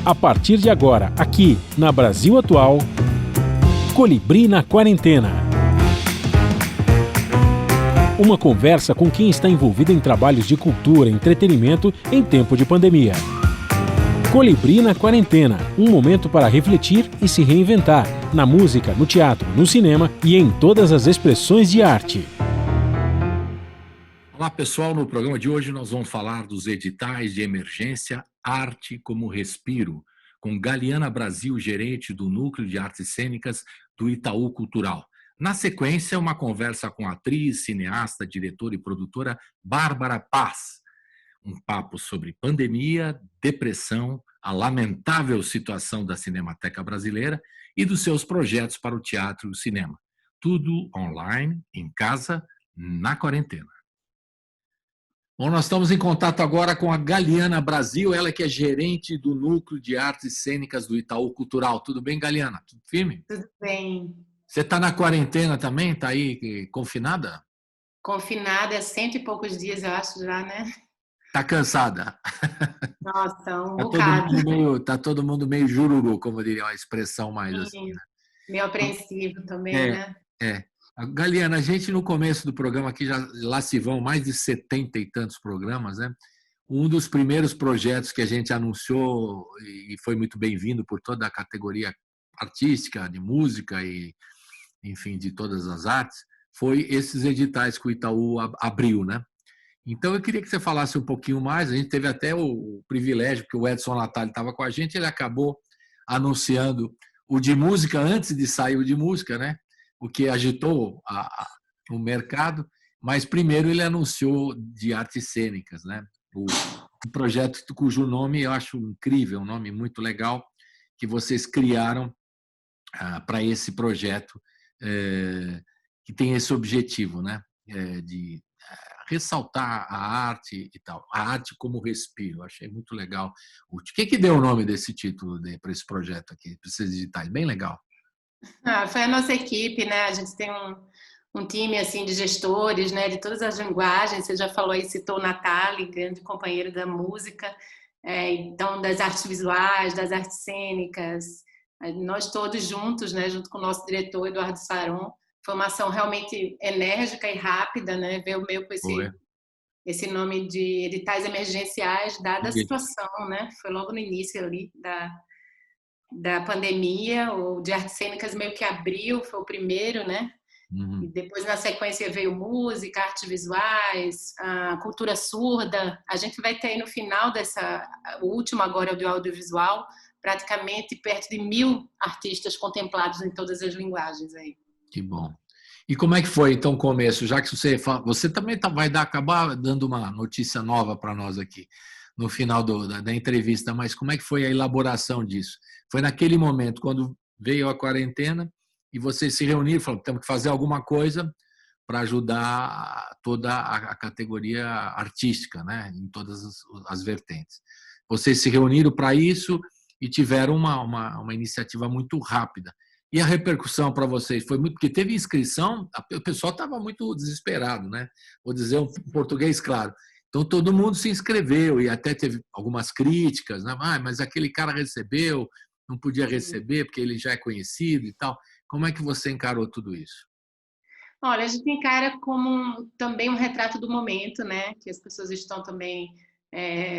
A partir de agora, aqui na Brasil Atual, Colibri na Quarentena. Uma conversa com quem está envolvido em trabalhos de cultura e entretenimento em tempo de pandemia. Colibri na Quarentena, um momento para refletir e se reinventar, na música, no teatro, no cinema e em todas as expressões de arte. Olá pessoal, no programa de hoje nós vamos falar dos editais de emergência Arte como Respiro, com Galiana Brasil, gerente do Núcleo de Artes Cênicas do Itaú Cultural. Na sequência, uma conversa com a atriz, cineasta, diretora e produtora Bárbara Paz. Um papo sobre pandemia, depressão, a lamentável situação da Cinemateca Brasileira e dos seus projetos para o teatro e o cinema. Tudo online, em casa, na quarentena. Bom, nós estamos em contato agora com a Galiana Brasil, ela que é gerente do Núcleo de Artes Cênicas do Itaú Cultural. Tudo bem, Galiana? Tudo firme? Tudo bem. Você está na quarentena também? Está aí confinada? Confinada há 100 e poucos dias, eu acho, já, né? Está cansada? Nossa, um bocado. Tá todo mundo meio jururu, como diria uma expressão mais assim. Né? Meio apreensivo também, né? Galiana, a gente no começo do programa aqui, lá se vão mais de 70 e tantos programas, né? Um dos primeiros projetos que a gente anunciou e foi muito bem-vindo por toda a categoria artística, de música e, enfim, de todas as artes, foi esses editais que o Itaú abriu, né? Então, eu queria que você falasse um pouquinho mais. A gente teve até o privilégio, porque o Edson Natalio estava com a gente, ele acabou anunciando o de música antes de sair o de música, né? O que agitou o mercado, mas primeiro ele anunciou de artes cênicas, né? O projeto cujo nome eu acho incrível, um nome muito legal, que vocês criaram para esse projeto, que tem esse objetivo, né? De ressaltar a arte e tal, a arte como respiro. Achei muito legal. O que deu o nome desse título para esse projeto aqui, para esses editais? Bem legal. Foi a nossa equipe, né? A gente tem um time assim de gestores, né? De todas as linguagens. Você já falou aí, citou o Natali, grande companheiro da música, então das artes visuais, das artes cênicas. Nós todos juntos, né? Junto com o nosso diretor Eduardo Saron. Foi uma ação realmente enérgica e rápida, né? Veio meio com esse nome de editais emergenciais, dada a situação, né? Foi logo no início ali da pandemia, o de artes cênicas meio que abriu, foi o primeiro, né? Uhum. E depois, na sequência, veio música, artes visuais, a cultura surda. A gente vai ter aí no final o último agora é o do audiovisual, praticamente perto de 1.000 artistas contemplados em todas as linguagens aí. Que bom. E como é que foi, então, o começo? Já que você também vai acabar dando uma notícia nova para nós aqui, no final da entrevista, mas como é que foi a elaboração disso? Foi naquele momento, quando veio a quarentena, e vocês se reuniram e falaram, temos que fazer alguma coisa para ajudar toda a categoria artística, né? Em todas as vertentes. Vocês se reuniram para isso e tiveram uma iniciativa muito rápida. E a repercussão para vocês foi muito... Porque teve inscrição, o pessoal estava muito desesperado, né? Vou dizer um português claro. Então, todo mundo se inscreveu e até teve algumas críticas, né? Mas aquele cara recebeu, não podia receber porque ele já é conhecido e tal. Como é que você encarou tudo isso? Olha, a gente encara como também um retrato do momento, né? Que as pessoas estão também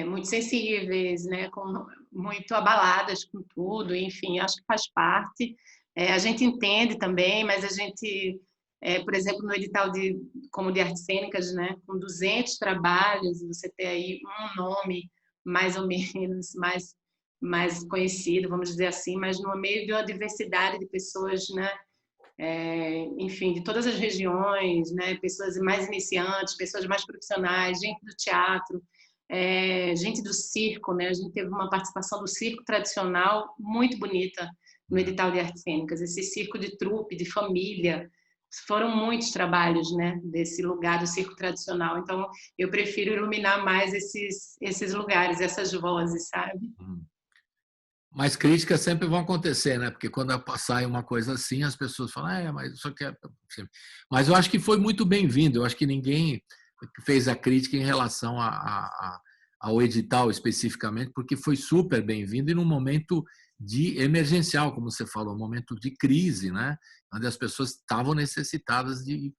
muito sensíveis, né? Muito abaladas com tudo, enfim, acho que faz parte. A gente entende também, mas a gente... por exemplo, no edital como de artes cênicas, né, com 200 trabalhos, você ter aí um nome mais ou menos mais conhecido, vamos dizer assim, mas no meio de uma diversidade de pessoas, né, enfim, de todas as regiões, né, pessoas mais iniciantes, pessoas mais profissionais, gente do teatro, gente do circo, né, a gente teve uma participação do circo tradicional muito bonita no edital de artes cênicas, esse circo de trupe, de família. Foram muitos trabalhos, né, desse lugar do circo tradicional. Então, eu prefiro iluminar mais esses lugares, essas vozes, sabe? Mas críticas sempre vão acontecer, né? Porque quando sai uma coisa assim, as pessoas falam, mas isso aqui é... Mas eu acho que foi muito bem-vindo. Eu acho que ninguém fez a crítica em relação ao edital especificamente, porque foi super bem-vindo e num momento de emergencial, como você falou, um momento de crise, né? Onde as pessoas estavam necessitadas de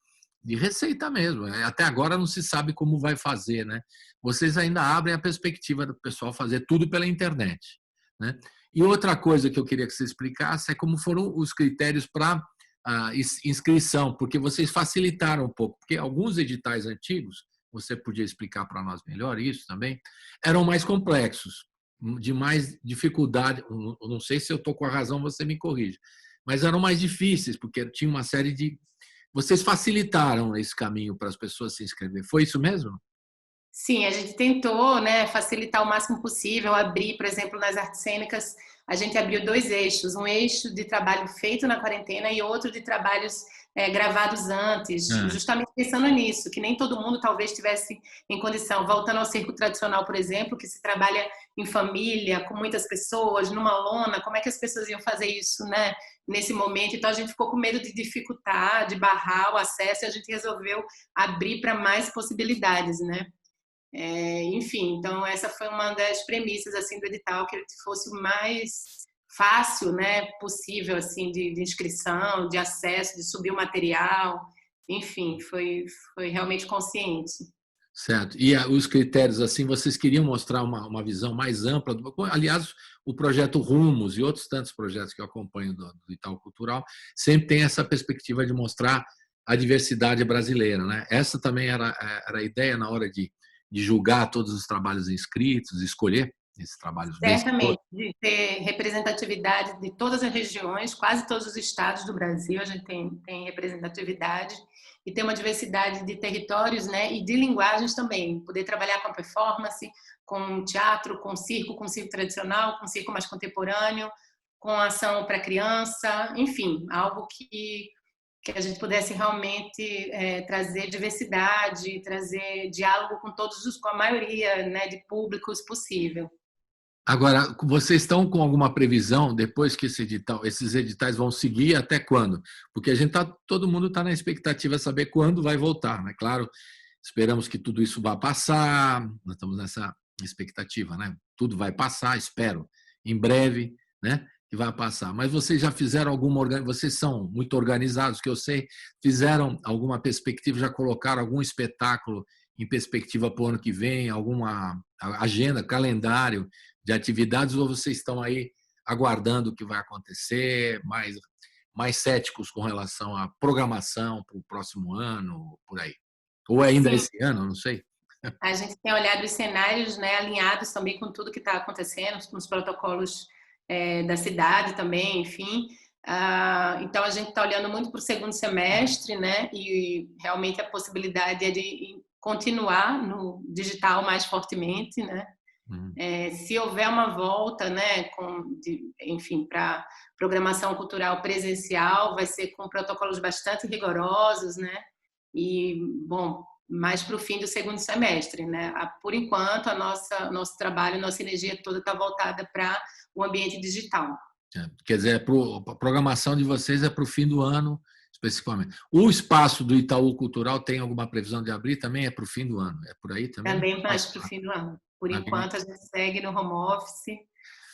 receita mesmo. Até agora não se sabe como vai fazer, né? Vocês ainda abrem a perspectiva do pessoal fazer tudo pela internet, né? E outra coisa que eu queria que você explicasse é como foram os critérios para a inscrição, porque vocês facilitaram um pouco, porque alguns editais antigos, você podia explicar para nós melhor isso também, eram mais complexos, de mais dificuldade. Eu não sei se eu estou com a razão, você me corrige, mas eram mais difíceis, porque tinha uma série de. Vocês facilitaram esse caminho para as pessoas se inscrever. Foi isso mesmo? Sim, a gente tentou, né, facilitar o máximo possível, abrir, por exemplo, nas artes cênicas, a gente abriu 2 eixos, um eixo de trabalho feito na quarentena e outro de trabalhos gravados antes, Ah, justamente pensando nisso, que nem todo mundo talvez tivesse em condição. Voltando ao circo tradicional, por exemplo, que se trabalha em família, com muitas pessoas, numa lona, como é que as pessoas iam fazer isso, né, nesse momento? Então a gente ficou com medo de dificultar, de barrar o acesso e a gente resolveu abrir para mais possibilidades, né? Enfim, então essa foi uma das premissas assim do edital, que ele fosse o mais fácil, né, possível assim de inscrição, de acesso, de subir o material, enfim, foi realmente consciente. certo. E os critérios, assim, vocês queriam mostrar uma visão mais ampla. Aliás, o projeto Rumos e outros tantos projetos que eu acompanho do Itaú Cultural sempre tem essa perspectiva de mostrar a diversidade brasileira, né? Essa também era a ideia na hora de julgar todos os trabalhos inscritos, escolher esses trabalhos vencedores. Certamente, de ter representatividade de todas as regiões, quase todos os estados do Brasil, a gente tem representatividade, e ter uma diversidade de territórios, né, e de linguagens também, poder trabalhar com performance, com teatro, com circo tradicional, com circo mais contemporâneo, com ação para criança, enfim, algo que a gente pudesse realmente trazer diversidade, trazer diálogo com com a maioria, né, de públicos possível. Agora, vocês estão com alguma previsão depois que esses editais vão seguir até quando? Porque todo mundo está na expectativa de saber quando vai voltar, né? Claro, esperamos que tudo isso vá passar, nós estamos nessa expectativa, né? Tudo vai passar, espero, em breve, né? Que vai passar. Mas vocês já fizeram vocês são muito organizados, que eu sei, fizeram alguma perspectiva, já colocaram algum espetáculo em perspectiva para o ano que vem, alguma agenda, calendário de atividades, ou vocês estão aí aguardando o que vai acontecer, mais céticos com relação à programação para o próximo ano, por aí? Ou ainda Sim, esse ano, não sei. a gente tem olhado os cenários, né, alinhados também com tudo que está acontecendo, com os protocolos da cidade também, enfim. Então, a gente está olhando muito para o segundo semestre, né, e realmente a possibilidade é de continuar no digital mais fortemente, né. Se houver uma volta, né, enfim, para programação cultural presencial, vai ser com protocolos bastante rigorosos, né, e, bom, mais para o fim do segundo semestre, né? Por enquanto, nosso trabalho, nossa energia toda está voltada para o ambiente digital. Quer dizer, a programação de vocês é para o fim do ano, especificamente. O espaço do Itaú Cultural tem alguma previsão de abrir também? É para o fim do ano? É por aí também? Também mais para o fim do ano. Por enquanto, a gente segue no home office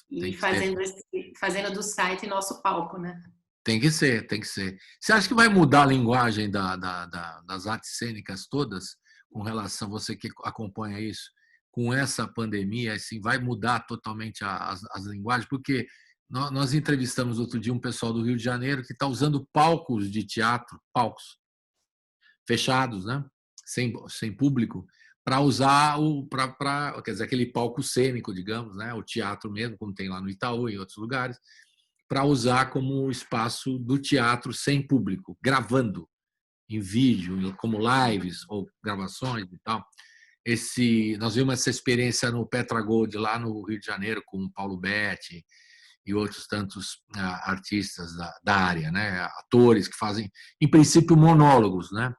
Tem e que ser. fazendo do site nosso palco, né? Tem que ser, tem que ser. Você acha que vai mudar a linguagem das artes cênicas todas, com relação, você que acompanha isso, com essa pandemia, assim, vai mudar totalmente as linguagens? Porque nós entrevistamos outro dia um pessoal do Rio de Janeiro que está usando palcos de teatro, palcos fechados, né? Sem público, para usar quer dizer, aquele palco cênico, digamos, né? O teatro mesmo, como tem lá no Itaú e em outros lugares, para usar como espaço do teatro sem público, gravando em vídeo, como lives ou gravações e tal. Nós vimos essa experiência no Petra Gold, lá no Rio de Janeiro, com o Paulo Betti e outros tantos artistas da área, né? Atores que fazem, em princípio, monólogos, né?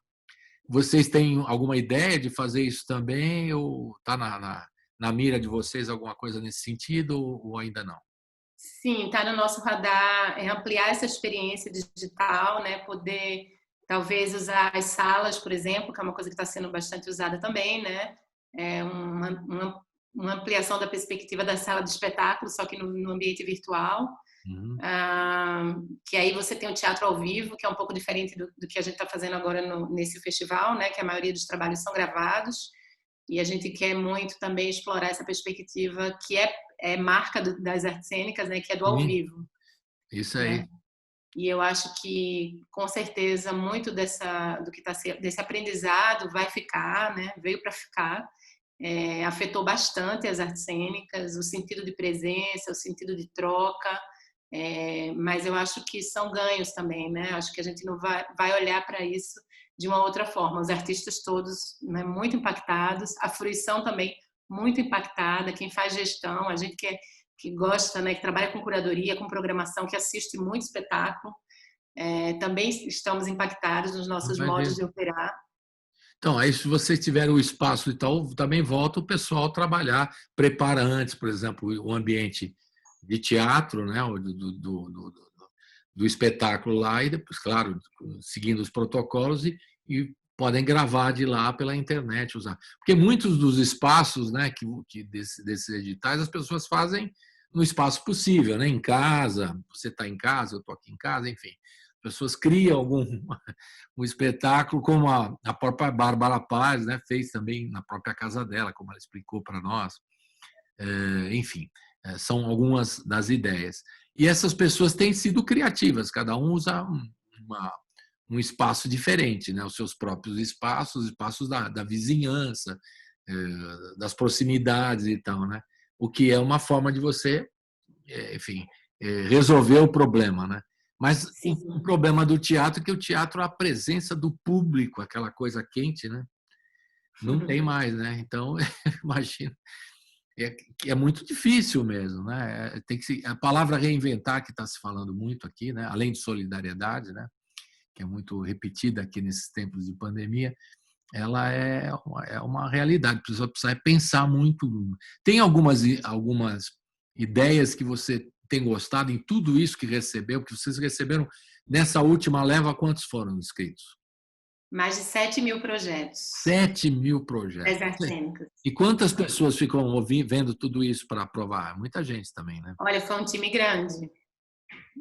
Vocês têm alguma ideia de fazer isso também, ou está na mira de vocês alguma coisa nesse sentido, ou ainda não? Sim, está no nosso radar ampliar essa experiência digital, né? Poder talvez usar as salas, por exemplo, que é uma coisa que está sendo bastante usada também, né? uma ampliação da perspectiva da sala de espetáculo, só que no ambiente virtual. Que aí você tem o teatro ao vivo, que é um pouco diferente do que a gente está fazendo agora nesse festival, né? Que a maioria dos trabalhos são gravados, e a gente quer muito também explorar essa perspectiva que é marca das artes cênicas, né? Que é do ao vivo. Isso aí. Né? E eu acho que, com certeza, muito do que desse aprendizado vai ficar, né? Veio para ficar. Afetou bastante as artes cênicas, o sentido de presença, o sentido de troca, mas eu acho que são ganhos também, né? Acho que a gente não vai olhar para isso de uma outra forma. Os artistas todos, né, muito impactados, a fruição também muito impactada, quem faz gestão, a gente que gosta, né, que trabalha com curadoria, com programação, que assiste muito espetáculo, também estamos impactados nos nossos modos de operar. Então, aí se vocês tiverem o espaço e tal, também volta o pessoal a trabalhar, prepara antes, por exemplo, o ambiente de teatro, né, do espetáculo lá, e depois, claro, seguindo os protocolos, e podem gravar de lá pela internet, usar. Porque muitos dos espaços, né, desses editais, as pessoas fazem no espaço possível, né, em casa, você está em casa, eu estou aqui em casa, enfim. As pessoas criam um espetáculo, como a própria Bárbara Paz, né, fez também na própria casa dela, como ela explicou para nós. Enfim, são algumas das ideias. E essas pessoas têm sido criativas, cada um usa um espaço diferente, né, os seus próprios espaços da vizinhança, das proximidades e tal, né, o que é uma forma de você, enfim, resolver o problema, né? Mas o problema do teatro é que o teatro, a presença do público, aquela coisa quente, né? Não tem mais, né? Então, imagina, é muito difícil mesmo, né? A palavra reinventar, que está se falando muito aqui, né? Além de solidariedade, né? Que é muito repetida aqui nesses tempos de pandemia, ela é uma realidade. Precisa pensar muito. Tem algumas ideias que você tem gostado em tudo isso que recebeu, que vocês receberam nessa última leva, quantos foram inscritos? Mais de 7.000 projetos. 7.000 projetos. Das artes cênicas. E quantas pessoas ficam vendo tudo isso para aprovar? Muita gente também, né? Olha, foi um time grande.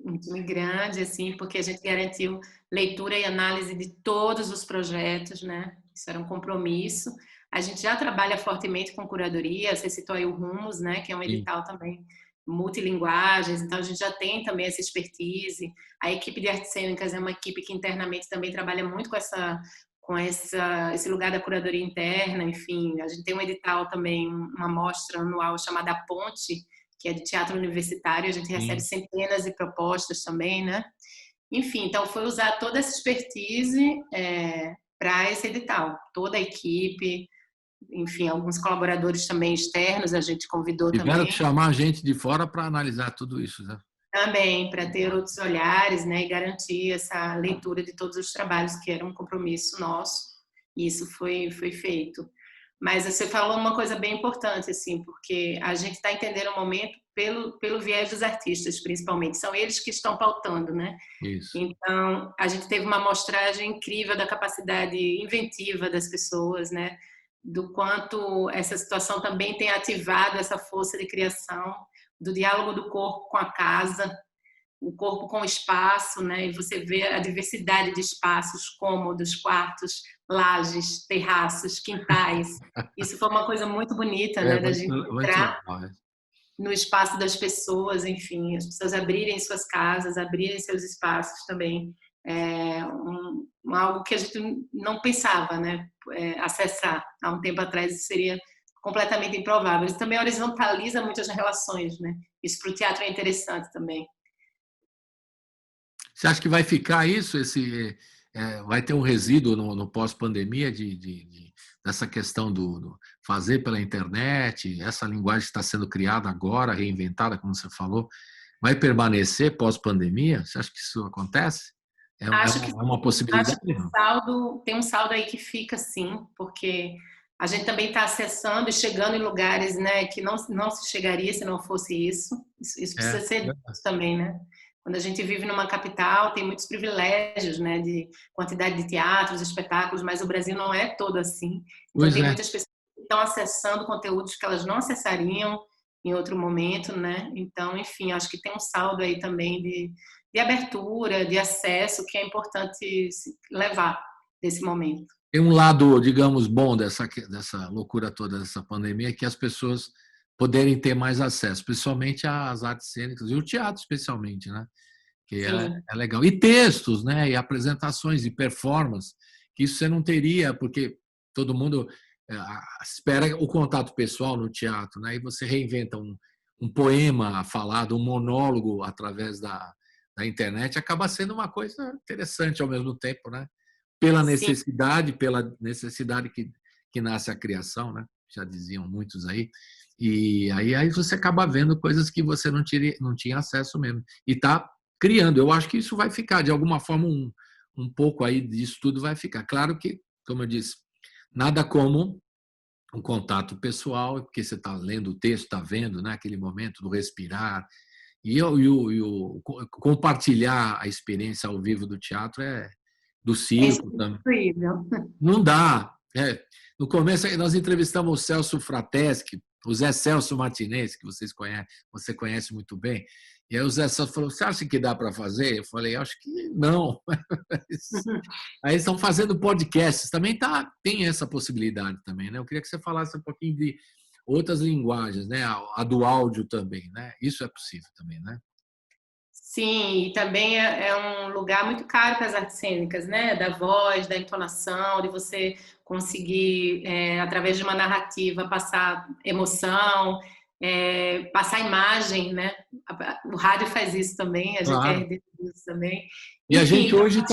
Um time grande, assim, porque a gente garantiu leitura e análise de todos os projetos, né? Isso era um compromisso. A gente já trabalha fortemente com curadoria, você citou aí o Rumos, né? Que é um edital também multilinguagens, então a gente já tem também essa expertise. A equipe de artes cênicas é uma equipe que internamente também trabalha muito com esse lugar da curadoria interna, enfim. A gente tem um edital também, uma mostra anual chamada A Ponte, que é de teatro universitário, a gente recebe centenas de propostas também, né? Enfim, então foi usar toda essa expertise para esse edital, toda a equipe, enfim, alguns colaboradores também externos, a gente convidou também. Tiveram que chamar gente de fora para analisar tudo isso, né? Também, para ter outros olhares, né, e garantir essa leitura de todos os trabalhos, que era um compromisso nosso, e isso foi feito. Mas você falou uma coisa bem importante, assim, porque a gente está entendendo o momento pelo viés dos artistas, principalmente. São eles que estão pautando, né? Isso. Então, a gente teve uma amostragem incrível da capacidade inventiva das pessoas, né? Do quanto essa situação também tem ativado essa força de criação, do diálogo do corpo com a casa, o corpo com o espaço, né? E você vê a diversidade de espaços, cômodos, quartos, lajes, terraços, quintais. Isso foi uma coisa muito bonita, né? Da gente entrar no espaço das pessoas, enfim, as pessoas abrirem suas casas, abrirem seus espaços também. Algo que a gente não pensava, né? Acessar. Há um tempo atrás isso seria completamente improvável. Isso também horizontaliza muitas relações, né? Isso para o teatro é interessante também. Você acha que vai ficar isso? Vai ter um resíduo no pós-pandemia dessa questão do fazer pela internet? Essa linguagem que está sendo criada agora, reinventada, como você falou, vai permanecer pós-pandemia? Você acha que isso acontece? É uma possibilidade? Acho que tem um saldo aí que fica, sim, porque a gente também está acessando e chegando em lugares, né, que não se chegaria se não fosse isso. Isso precisa ser dito também, né? Quando a gente vive numa capital, tem muitos privilégios, né, de quantidade de teatros, espetáculos, mas o Brasil não é todo assim. Então, tem muitas pessoas que estão acessando conteúdos que elas não acessariam em outro momento, né? Então, enfim, acho que tem um saldo aí também de abertura, de acesso, que é importante levar desse momento. Tem um lado, digamos, bom dessa loucura toda, dessa pandemia, que as pessoas poderem ter mais acesso, principalmente às artes cênicas, e o teatro especialmente, né? Que é legal. E textos, né? E apresentações e performance, que isso você não teria, porque todo mundo espera o contato pessoal no teatro, né? E você reinventa um poema falado, um monólogo através da internet, acaba sendo uma coisa interessante ao mesmo tempo, né? Pela necessidade que nasce a criação, né? Já diziam muitos aí. E aí você acaba vendo coisas que você não tinha acesso mesmo. E está criando. Eu acho que isso vai ficar, de alguma forma, um pouco aí disso tudo vai ficar. Claro que, como eu disse, nada como um contato pessoal, porque você está lendo o texto, está vendo, né, aquele momento do respirar. E o compartilhar a experiência ao vivo do teatro do circo também. Incrível. Não dá. No começo, nós entrevistamos o Celso Frateschi, o Zé Celso Martinez, que você conhece muito bem. E aí o Zé Celso falou, você acha que dá para fazer? Eu falei, acho que não. Aí estão fazendo podcasts, também tem essa possibilidade também, né? Eu queria que você falasse um pouquinho de outras linguagens, né? A do áudio também, né? Isso é possível também, né? Sim, e também é um lugar muito caro para as artes cênicas, né? Da voz, da entonação, de você conseguir, através de uma narrativa, passar emoção, passar imagem, né? O rádio faz isso também, a gente Claro. isso também. E a gente hoje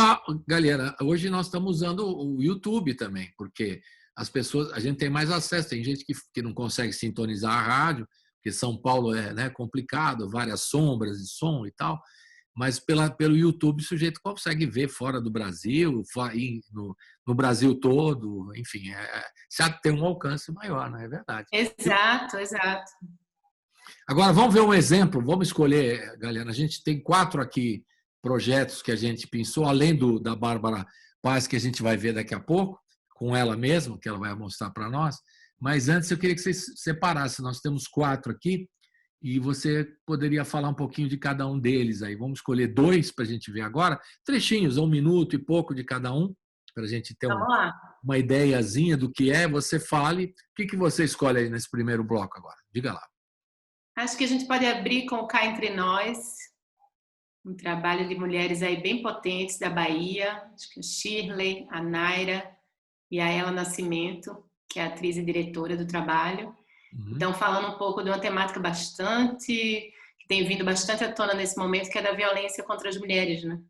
galera, hoje nós estamos usando o YouTube também, porque as pessoas, a gente tem mais acesso, tem gente que não consegue sintonizar a rádio, porque São Paulo é complicado, várias sombras de som e tal, mas pelo YouTube o sujeito consegue ver fora do Brasil, no Brasil todo, enfim, já tem um alcance maior, não é verdade? Exato. Agora, vamos ver um exemplo, vamos escolher, galera, a gente tem 4 aqui projetos que a gente pensou, além da Bárbara Paz, que a gente vai ver daqui a pouco, com ela mesma, que ela vai mostrar para nós. Mas antes eu queria que vocês separassem. Nós temos 4 aqui e você poderia falar um pouquinho de cada um deles aí. Vamos escolher 2 para a gente ver agora, trechinhos, 1 minuto e pouco de cada um, para a gente ter uma ideiazinha do que é. Você fale. O que você escolhe aí nesse primeiro bloco agora? Diga lá. Acho que a gente pode abrir com o Cá Entre Nós, um trabalho de mulheres aí bem potentes da Bahia, acho que a Shirley, a Naira e a Ela Nascimento, que é a atriz e diretora do trabalho. Então, falando um pouco de uma temática que tem vindo bastante à tona nesse momento, que é da violência contra as mulheres, né?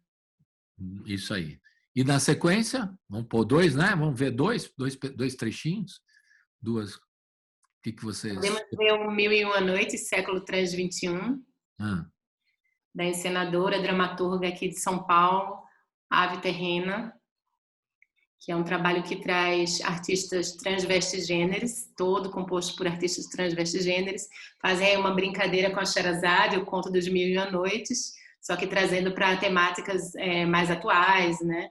Isso aí. E na sequência, vamos pôr 2, né? Vamos ver dois trechinhos, 2. O que vocês... Podemos ver o 1001 Noites, século trans 21, da encenadora, dramaturga aqui de São Paulo, Ave Terrena, que é um trabalho que traz artistas transvestigêneros, todo composto por artistas transvestigêneros, fazem aí uma brincadeira com a Sherazade, o conto dos 1001 Noites, só que trazendo para temáticas mais atuais, né?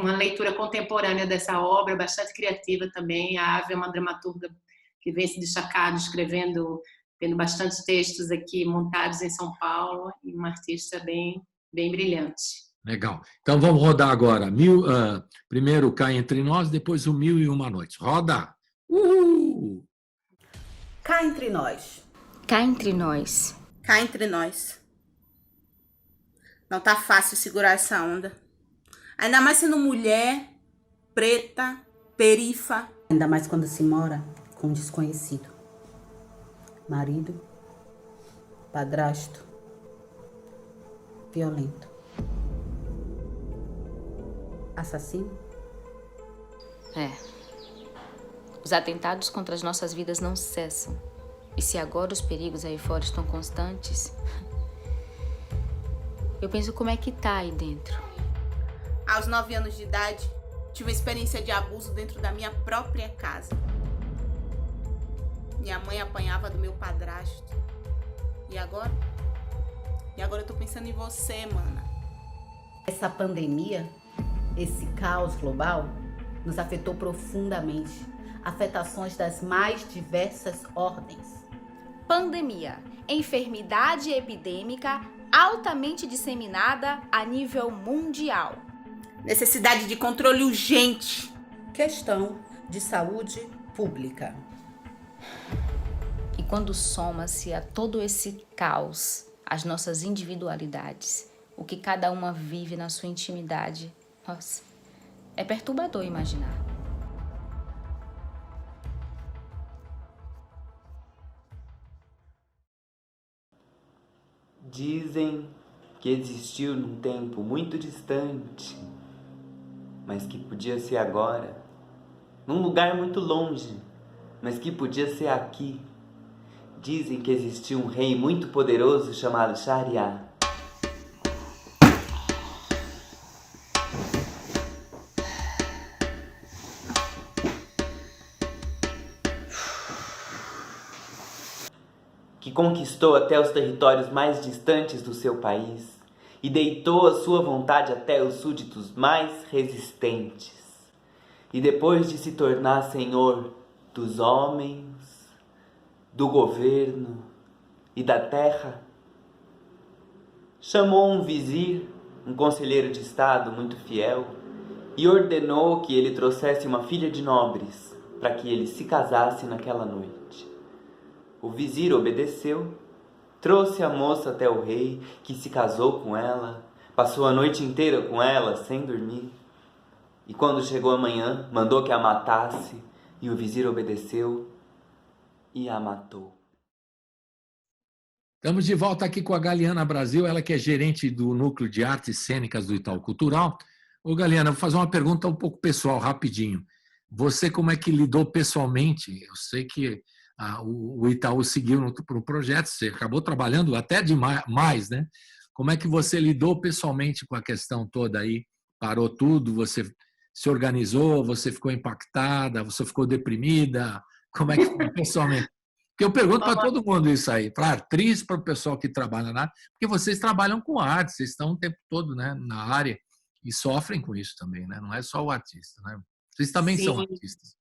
Uma leitura contemporânea dessa obra, bastante criativa também. A Ave é uma dramaturga que vem se destacando, tendo bastante textos aqui montados em São Paulo, e uma artista bem, bem brilhante. Legal. Então vamos rodar agora. Primeiro Cá Entre Nós, depois o 1001 Noites. Roda! Uhul! Cá entre nós. Cá entre nós. Cá entre nós. Não tá fácil segurar essa onda. Ainda mais sendo mulher, preta, perifa. Ainda mais quando se mora com um desconhecido. Marido, padrasto, violento. Assassino? Os atentados contra as nossas vidas não cessam. E se agora os perigos aí fora estão constantes, eu penso como é que tá aí dentro. Aos 9 anos de idade, tive uma experiência de abuso dentro da minha própria casa. Minha mãe apanhava do meu padrasto. E agora? E agora eu tô pensando em você, mana. Essa pandemia, esse caos global, nos afetou profundamente. afetações das mais diversas ordens. Pandemia, enfermidade epidêmica altamente disseminada a nível mundial. Necessidade de controle urgente. Questão de saúde pública. E quando soma-se a todo esse caos, as nossas individualidades, o que cada uma vive na sua intimidade, nossa, é perturbador imaginar. Dizem que existiu num tempo muito distante, mas que podia ser agora, num lugar muito longe, mas que podia ser aqui. Dizem que existiu um rei muito poderoso chamado Shahryar. Que conquistou até os territórios mais distantes do seu país e deitou a sua vontade até os súditos mais resistentes. E depois de se tornar senhor dos homens, do governo e da terra, chamou um vizir, um conselheiro de estado muito fiel, e ordenou que ele trouxesse uma filha de nobres para que ele se casasse naquela noite. O vizir obedeceu, trouxe a moça até o rei, que se casou com ela, passou a noite inteira com ela sem dormir. E quando chegou a manhã, mandou que a matasse, e o vizir obedeceu e a matou. Estamos de volta aqui com a Galiana Brasil, ela que é gerente do Núcleo de Artes Cênicas do Itaú Cultural. Ô Galiana, vou fazer uma pergunta um pouco pessoal, rapidinho. Você como é que lidou pessoalmente? Eu sei que o Itaú seguiu no projeto, você acabou trabalhando até demais, né? Como é que você lidou pessoalmente com a questão toda aí? Parou tudo, você se organizou, você ficou impactada, você ficou deprimida? Como é que foi pessoalmente? Porque eu pergunto para todo mundo isso aí, para a atriz, para o pessoal que trabalha na área, porque vocês trabalham com arte, vocês estão o tempo todo, né, na área e sofrem com isso também, né? Não é só o artista, né? Vocês também são artistas.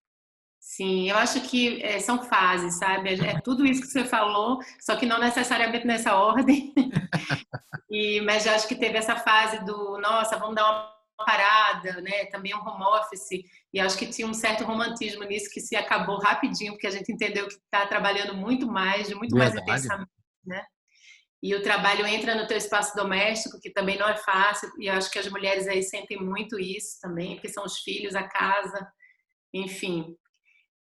Sim, eu acho que são fases, sabe? É tudo isso que você falou, só que não necessariamente nessa ordem. Mas eu acho que teve essa fase do, nossa, vamos dar uma parada, né? Também um home office. E acho que tinha um certo romantismo nisso que se acabou rapidinho, porque a gente entendeu que está trabalhando muito mais, de muito mais intensamente, né? E o trabalho entra no teu espaço doméstico, que também não é fácil. E eu acho que as mulheres aí sentem muito isso também, porque são os filhos, a casa, enfim.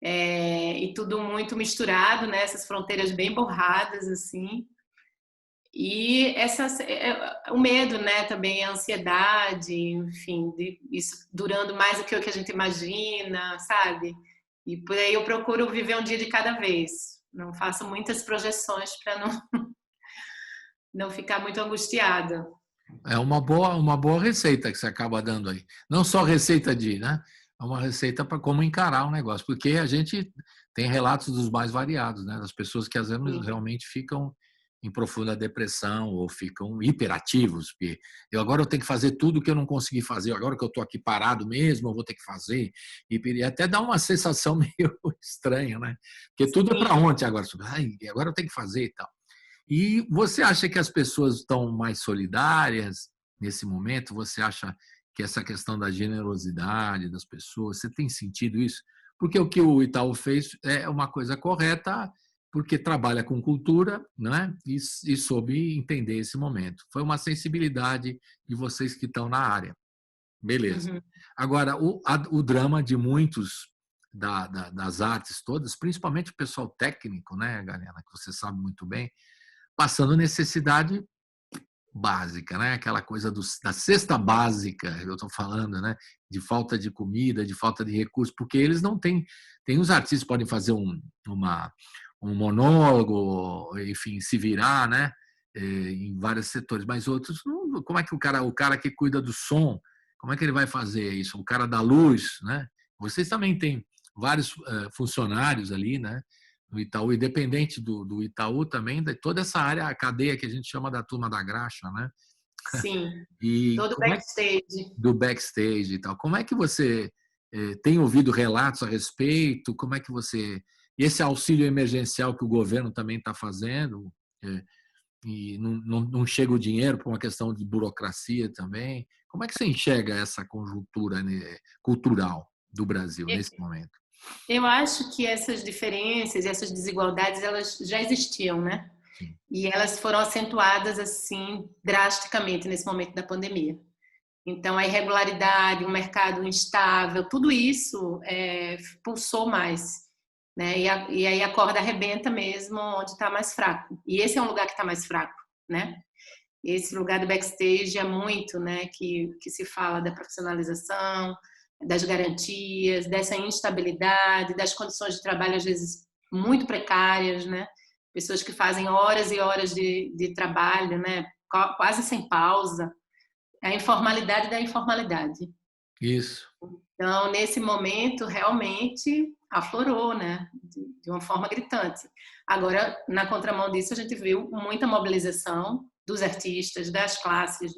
E tudo muito misturado, né? Essas fronteiras bem borradas, assim. E o medo, né? Também a ansiedade, enfim, isso durando mais do que o que a gente imagina, sabe? E por aí eu procuro viver um dia de cada vez. Não faço muitas projeções para não ficar muito angustiada. É uma boa receita que você acaba dando aí. Não só receita né? É uma receita para como encarar o negócio, porque a gente tem relatos dos mais variados, né? Das pessoas que às vezes realmente ficam em profunda depressão ou ficam hiperativos, porque agora eu tenho que fazer tudo que eu não consegui fazer, agora que eu estou aqui parado mesmo, eu vou ter que fazer. E até dá uma sensação meio estranha, né? Porque tudo é para ontem agora. Agora eu tenho que fazer e tal. E você acha que as pessoas estão mais solidárias nesse momento? Você acha que essa questão da generosidade das pessoas, você tem sentido isso? Porque o que o Itaú fez é uma coisa correta, porque trabalha com cultura, né? E soube entender esse momento. Foi uma sensibilidade de vocês que estão na área. Beleza. Agora, o drama de muitos das artes todas, principalmente o pessoal técnico, né, Galiana, que você sabe muito bem, passando necessidade básica, né? Aquela coisa da cesta básica, eu estou falando, né? De falta de comida, de falta de recursos, porque eles não têm. Tem os artistas que podem fazer um monólogo, enfim, se virar, né? Em vários setores, mas outros não. Como é que o cara que cuida do som, como é que ele vai fazer isso? O cara da luz, né? Vocês também têm vários funcionários ali, né? No Itaú, independente do Itaú também, de toda essa área, a cadeia que a gente chama da turma da graxa, né? Sim, E todo backstage. do backstage e tal. Como é que você tem ouvido relatos a respeito? Como é que você... Esse auxílio emergencial que o governo também está fazendo, e não chega o dinheiro por uma questão de burocracia também. Como é que você enxerga essa conjuntura, né, cultural do Brasil nesse momento? Eu acho que essas diferenças, essas desigualdades, elas já existiam, né? Sim. E elas foram acentuadas assim drasticamente nesse momento da pandemia. Então, a irregularidade, o mercado instável, tudo isso pulsou mais, né? E aí a corda arrebenta mesmo onde está mais fraco. E esse é um lugar que está mais fraco, né? Esse lugar do backstage é muito, né? Que se fala da profissionalização, das garantias, dessa instabilidade, das condições de trabalho às vezes muito precárias, né? Pessoas que fazem horas e horas de trabalho, né? Quase sem pausa. A informalidade da informalidade. Isso. Então, nesse momento, realmente aflorou, né? De uma forma gritante. Agora, na contramão disso, a gente viu muita mobilização dos artistas, das classes,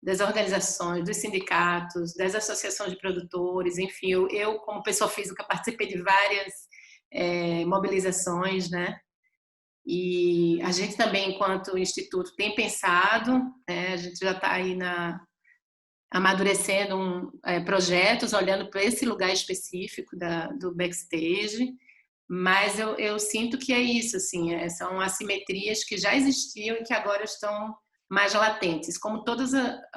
das organizações, dos sindicatos, das associações de produtores, enfim, eu como pessoa física, participei de várias mobilizações, né? E a gente também, enquanto instituto, tem pensado, né, a gente já está aí amadurecendo projetos, olhando para esse lugar específico do backstage, mas eu sinto que é isso, assim, são assimetrias que já existiam e que agora estão mais latentes, como todo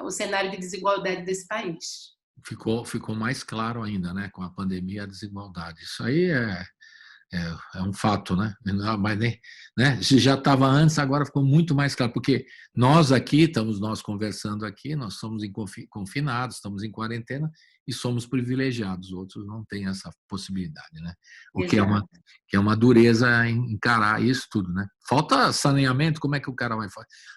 o cenário de desigualdade desse país. Ficou mais claro ainda, né, com a pandemia, a desigualdade. Isso aí é um fato, né? Mas nem, né? Se já estava antes, agora ficou muito mais claro, porque nós aqui, estamos nós conversando aqui, nós somos confinados, estamos em quarentena e somos privilegiados, outros não têm essa possibilidade, né? O que é uma dureza encarar isso tudo, né? Falta saneamento, como é que o cara vai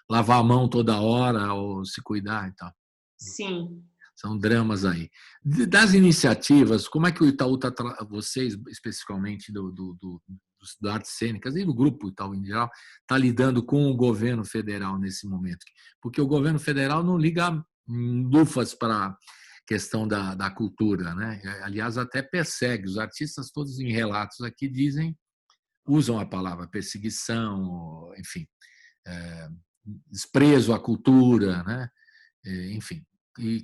lavar a mão toda hora ou se cuidar e tal? Sim. São dramas aí. Das iniciativas, como é que o Itaú está, vocês, especificamente das artes cênicas e do grupo Itaú em geral, está lidando com o governo federal nesse momento? Porque o governo federal não liga lufas para a questão da cultura, né? Aliás, até persegue. Os artistas todos em relatos aqui usam a palavra perseguição, enfim, desprezo à cultura, né? Enfim. E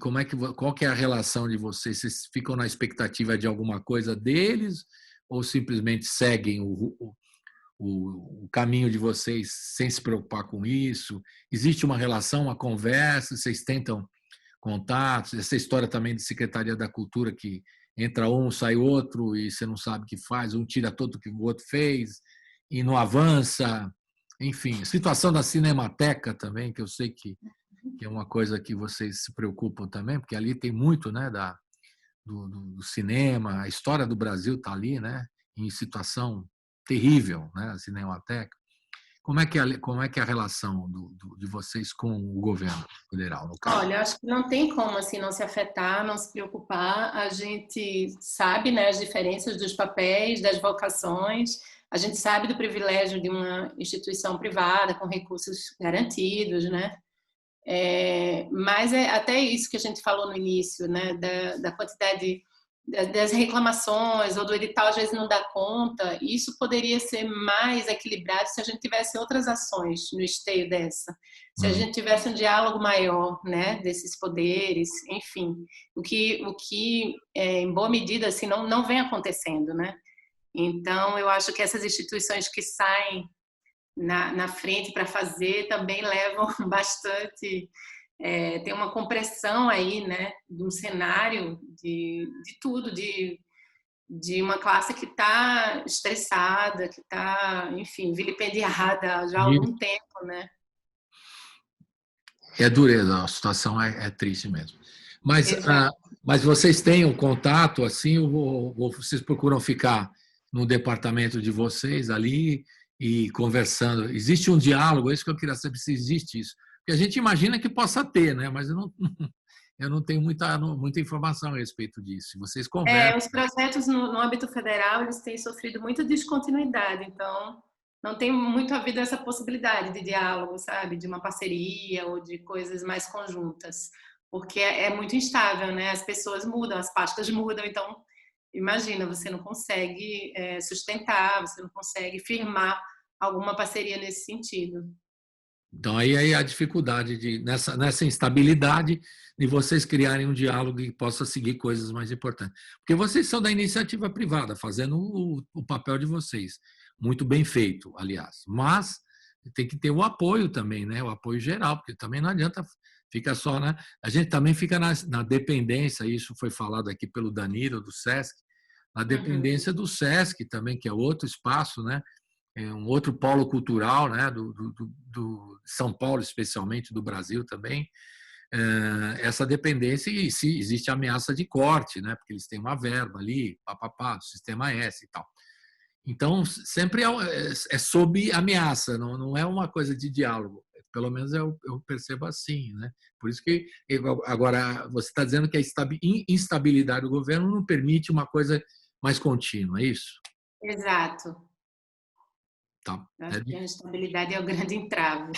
qual que é a relação de vocês? Vocês ficam na expectativa de alguma coisa deles ou simplesmente seguem o caminho de vocês sem se preocupar com isso? Existe uma relação, uma conversa? Vocês tentam contatos? Essa história também de Secretaria da Cultura que entra um, sai outro e você não sabe o que faz, um tira todo o que o outro fez e não avança. Enfim, a situação da Cinemateca também, que eu sei que é uma coisa que vocês se preocupam também, porque ali tem muito, né, do cinema, a história do Brasil está ali, né, em situação terrível, né, a Cinemateca. Como é que é a relação de vocês com o governo federal, no caso? Olha, acho que não tem como assim não se afetar, não se preocupar. A gente sabe, né, as diferenças dos papéis, das vocações. A gente sabe do privilégio de uma instituição privada com recursos garantidos, né? Mas é até isso que a gente falou no início, né? Da quantidade das reclamações ou do edital às vezes não dá conta. Isso poderia ser mais equilibrado se a gente tivesse outras ações no esteio dessa, se a gente tivesse um diálogo maior, né? Desses poderes, enfim, o que em boa medida assim não vem acontecendo, né? Então eu acho que essas instituições que saem na frente para fazer também levam bastante, tem uma compressão aí, né, de um cenário de tudo, de uma classe que está estressada, que está, enfim, vilipendiada já há algum tempo, né? É dureza, a situação é triste mesmo. Mas vocês têm um contato, assim, ou vocês procuram ficar no departamento de vocês ali e conversando? Existe um diálogo? É isso que eu queria saber, se existe isso. Porque a gente imagina que possa ter, né? Mas eu não tenho muita informação a respeito disso. Vocês conversam. Os projetos no âmbito federal, eles têm sofrido muita descontinuidade, então não tem muito havido essa possibilidade de diálogo, sabe? De uma parceria ou de coisas mais conjuntas. porque é muito instável, né? As pessoas mudam, as pastas mudam, então imagina, você não consegue sustentar, você não consegue firmar alguma parceria nesse sentido. Então, aí a dificuldade nessa instabilidade de vocês criarem um diálogo que possa seguir coisas mais importantes. Porque vocês são da iniciativa privada, fazendo o papel de vocês. Muito bem feito, aliás. Mas tem que ter o apoio também, né? O apoio geral, porque também não adianta ficar só, né? A gente também fica na dependência, isso foi falado aqui pelo Danilo, do SESC, na dependência do SESC também, que é outro espaço, né? É um outro polo cultural, né, do São Paulo, especialmente, do Brasil também, essa dependência, e se existe ameaça de corte, né, porque eles têm uma verba ali, papapá, do sistema S e tal. Então, sempre é sob ameaça, não é uma coisa de diálogo. Pelo menos eu percebo assim, né? Por isso que, agora, você está dizendo que a instabilidade do governo não permite uma coisa mais contínua, é isso? Exato. Tá. Acho que a estabilidade é o grande entrave.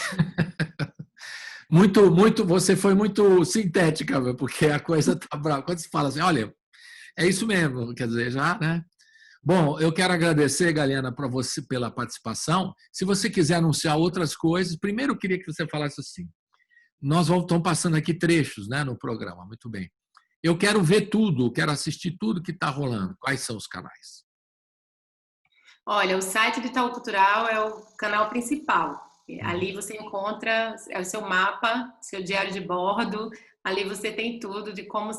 Você foi muito sintética, porque a coisa tá brava. Quando se fala assim, olha, é isso mesmo, quer dizer, já, né? Bom, eu quero agradecer, Galiana, para você pela participação. Se você quiser anunciar outras coisas, primeiro eu queria que você falasse assim. Nós estamos passando aqui trechos, né, no programa, muito bem. Eu quero ver tudo, quero assistir tudo que está rolando. Quais são os canais? Olha, o site do Itaú Cultural é o canal principal. Ali você encontra o seu mapa, seu diário de bordo. Ali você tem tudo de como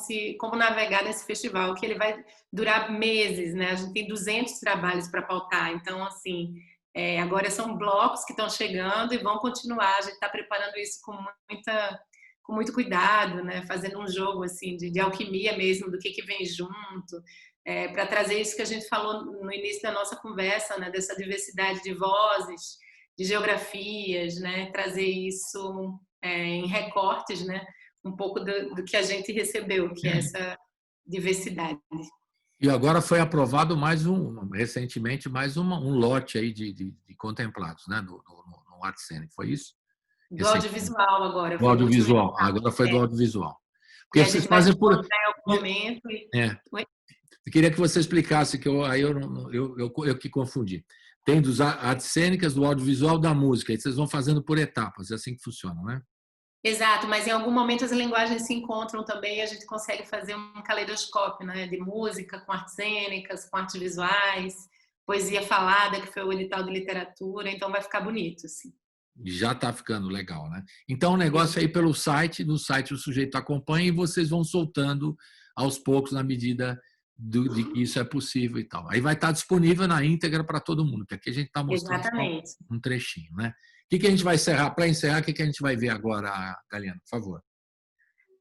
navegar nesse festival, que ele vai durar meses, né? A gente tem 200 trabalhos para pautar. Então, assim, agora são blocos que estão chegando e vão continuar. A gente está preparando isso com muito cuidado, né? Fazendo um jogo assim de alquimia mesmo do que vem junto. Para trazer isso que a gente falou no início da nossa conversa, né, dessa diversidade de vozes, de geografias, né, trazer isso em recortes, né, um pouco do que a gente recebeu, que é essa diversidade. E agora foi aprovado recentemente, um lote aí de contemplados, né, no Arte Cênico, foi isso? Do audiovisual agora. Do audiovisual, agora foi do audiovisual. Porque vocês fazem por... Em algum momento. Eu queria que você explicasse, que eu que confundi. Tem dos artes cênicas, do audiovisual, da música. E vocês vão fazendo por etapas, é assim que funciona, né? Exato, mas em algum momento as linguagens se encontram também e a gente consegue fazer um caleidoscópio, né? De música, com artes cênicas, com artes visuais, poesia falada, que foi o edital de literatura, então vai ficar bonito, assim. Já está ficando legal, né? Então, o negócio aí pelo site, no site o sujeito acompanha e vocês vão soltando aos poucos na medida de que isso é possível e tal. Aí vai estar disponível na íntegra para todo mundo, porque aqui a gente está mostrando um trechinho, né? O que a gente vai encerrar? Para encerrar, o que a gente vai ver agora, Galiana, por favor?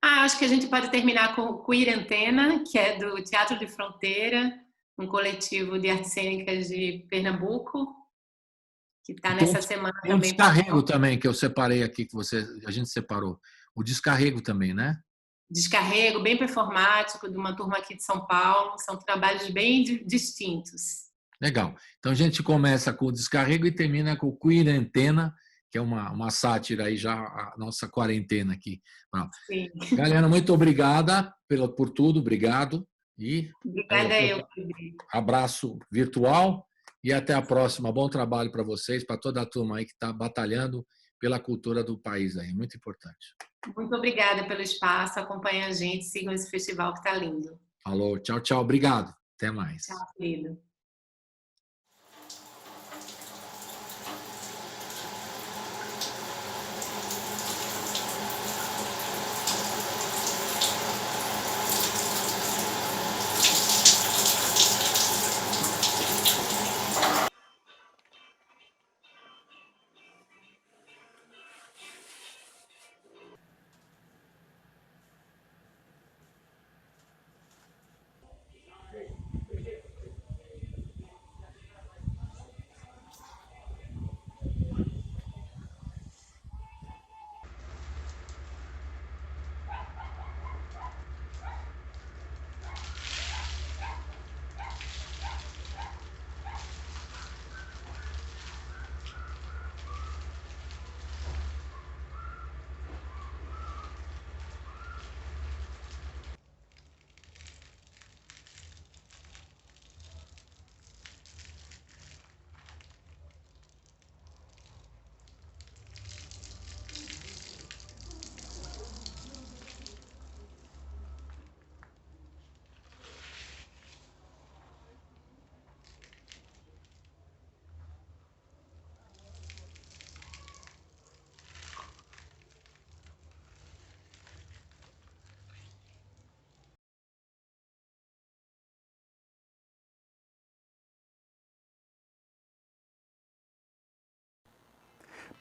Acho que a gente pode terminar com o Queer Antena, que é do Teatro de Fronteira, um coletivo de artes cênicas de Pernambuco, que está nessa semana também. Tem um descarrego também, que eu separei aqui, que a gente separou. O descarrego também, né? Descarrego, bem performático, de uma turma aqui de São Paulo. São trabalhos bem distintos. Legal. Então a gente começa com o descarrego e termina com o Queer Antena, que é uma sátira aí já, a nossa quarentena aqui. Sim. Galera, muito obrigada por tudo, obrigado. Obrigada eu. Abraço virtual e até a próxima. Bom trabalho para vocês, para toda a turma aí que está batalhando pela cultura do país aí, muito importante. Muito obrigada pelo espaço, acompanhem a gente, sigam esse festival que está lindo. Falou, tchau, tchau, obrigado. Até mais. Tchau, querido.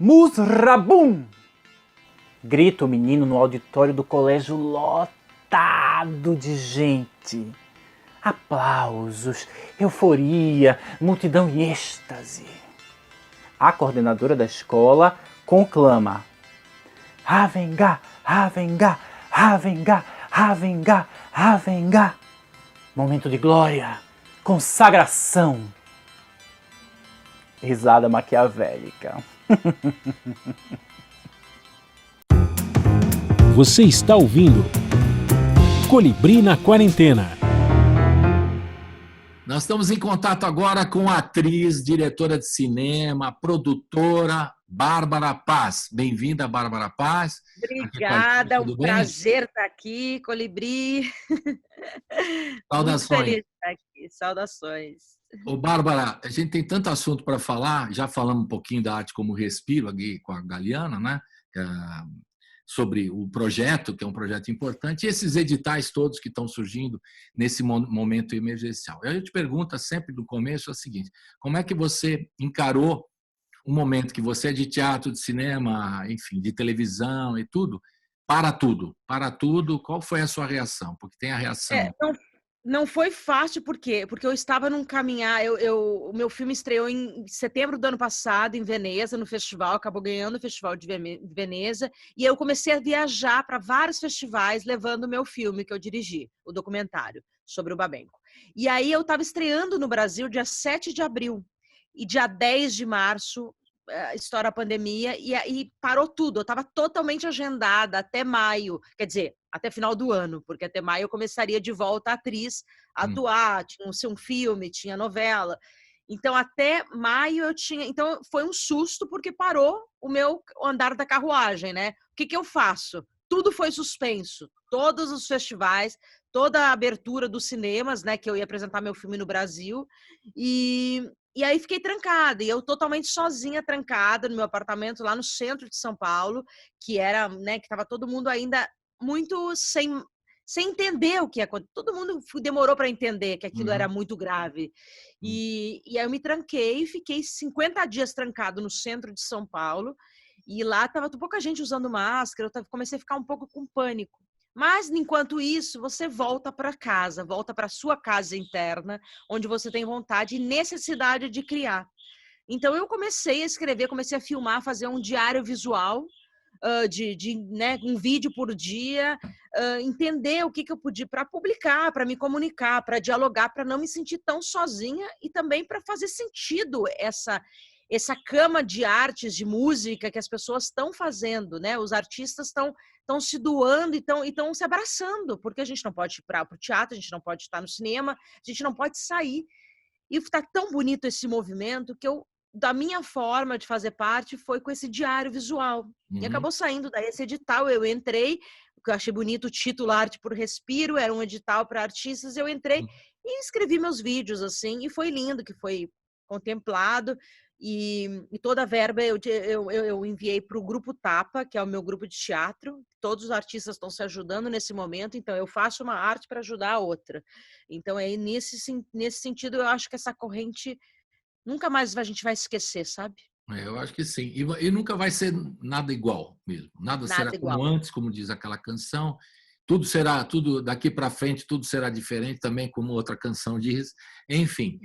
Musrabum! Grita o menino no auditório do colégio lotado de gente. Aplausos, euforia, multidão em êxtase. A coordenadora da escola conclama: Ravengá, Ravengá, Ravengá, Ravengá, Ravengá. Momento de glória, consagração. Risada maquiavélica. Você está ouvindo Colibri na Quarentena. Nós estamos em contato agora com a atriz, diretora de cinema, produtora, Bárbara Paz. Bem-vinda, Bárbara Paz. Obrigada, é um Tudo bem? prazer estar aqui, Colibri. Saudações. Muito feliz de estar aqui. Saudações. Ô, Bárbara, a gente tem tanto assunto para falar, já falamos um pouquinho da arte como respiro aqui com a Galiana, né? Sobre o projeto, que é um projeto importante, e esses editais todos que estão surgindo nesse momento emergencial. Eu te pergunto sempre no começo é o seguinte: como é que você encarou um momento que você é de teatro, de cinema, enfim, de televisão e tudo, para tudo, qual foi a sua reação? Porque tem a reação... Não foi fácil, por quê? Porque eu estava num caminhar, o meu filme estreou em setembro do ano passado, em Veneza, no festival, acabou ganhando o Festival de Veneza, e eu comecei a viajar para vários festivais, levando o meu filme que eu dirigi, o documentário sobre o Babenco. E aí eu estava estreando no Brasil dia 7 de abril, e dia 10 de março, estoura a pandemia, e aí parou tudo, eu estava totalmente agendada até maio, quer dizer, até final do ano, porque até maio eu começaria de volta a atriz a atuar, tinha um filme, tinha novela. Então, até maio eu tinha... Então, foi um susto, porque parou o meu andar da carruagem, né? O que eu faço? Tudo foi suspenso. Todos os festivais, toda a abertura dos cinemas, né? Que eu ia apresentar meu filme no Brasil. E aí fiquei trancada. E eu totalmente sozinha, trancada no meu apartamento lá no centro de São Paulo, que era, né? Que estava todo mundo ainda muito sem entender o que aconteceu. Todo mundo demorou para entender que aquilo era muito grave. E aí eu me tranquei, fiquei 50 dias trancado no centro de São Paulo, e lá estava pouca gente usando máscara, eu comecei a ficar um pouco com pânico. Mas, enquanto isso, você volta para casa, volta para sua casa interna, onde você tem vontade e necessidade de criar. Então, eu comecei a escrever, comecei a filmar, fazer um diário visual, né, um vídeo por dia, entender o que eu podia para publicar, para me comunicar, para dialogar, para não me sentir tão sozinha e também para fazer sentido essa cama de artes, de música que as pessoas estão fazendo, né? Os artistas estão se doando e estão se abraçando, porque a gente não pode ir para o teatro, a gente não pode estar no cinema, a gente não pode sair. E está tão bonito esse movimento que da minha forma de fazer parte foi com esse diário visual. E acabou saindo daí esse edital, eu entrei, porque eu achei bonito o título Arte por Respiro, era um edital para artistas, eu entrei e escrevi meus vídeos, assim, e foi lindo, que foi contemplado, e toda a verba eu enviei para o Grupo Tapa, que é o meu grupo de teatro. Todos os artistas estão se ajudando nesse momento, então eu faço uma arte para ajudar a outra. Então, aí, nesse sentido, eu acho que essa corrente nunca mais a gente vai esquecer, sabe? Eu acho que sim. E nunca vai ser nada igual mesmo. Nada será igual. como antes, como diz aquela canção. Tudo daqui para frente, tudo será diferente também, como outra canção diz. Enfim.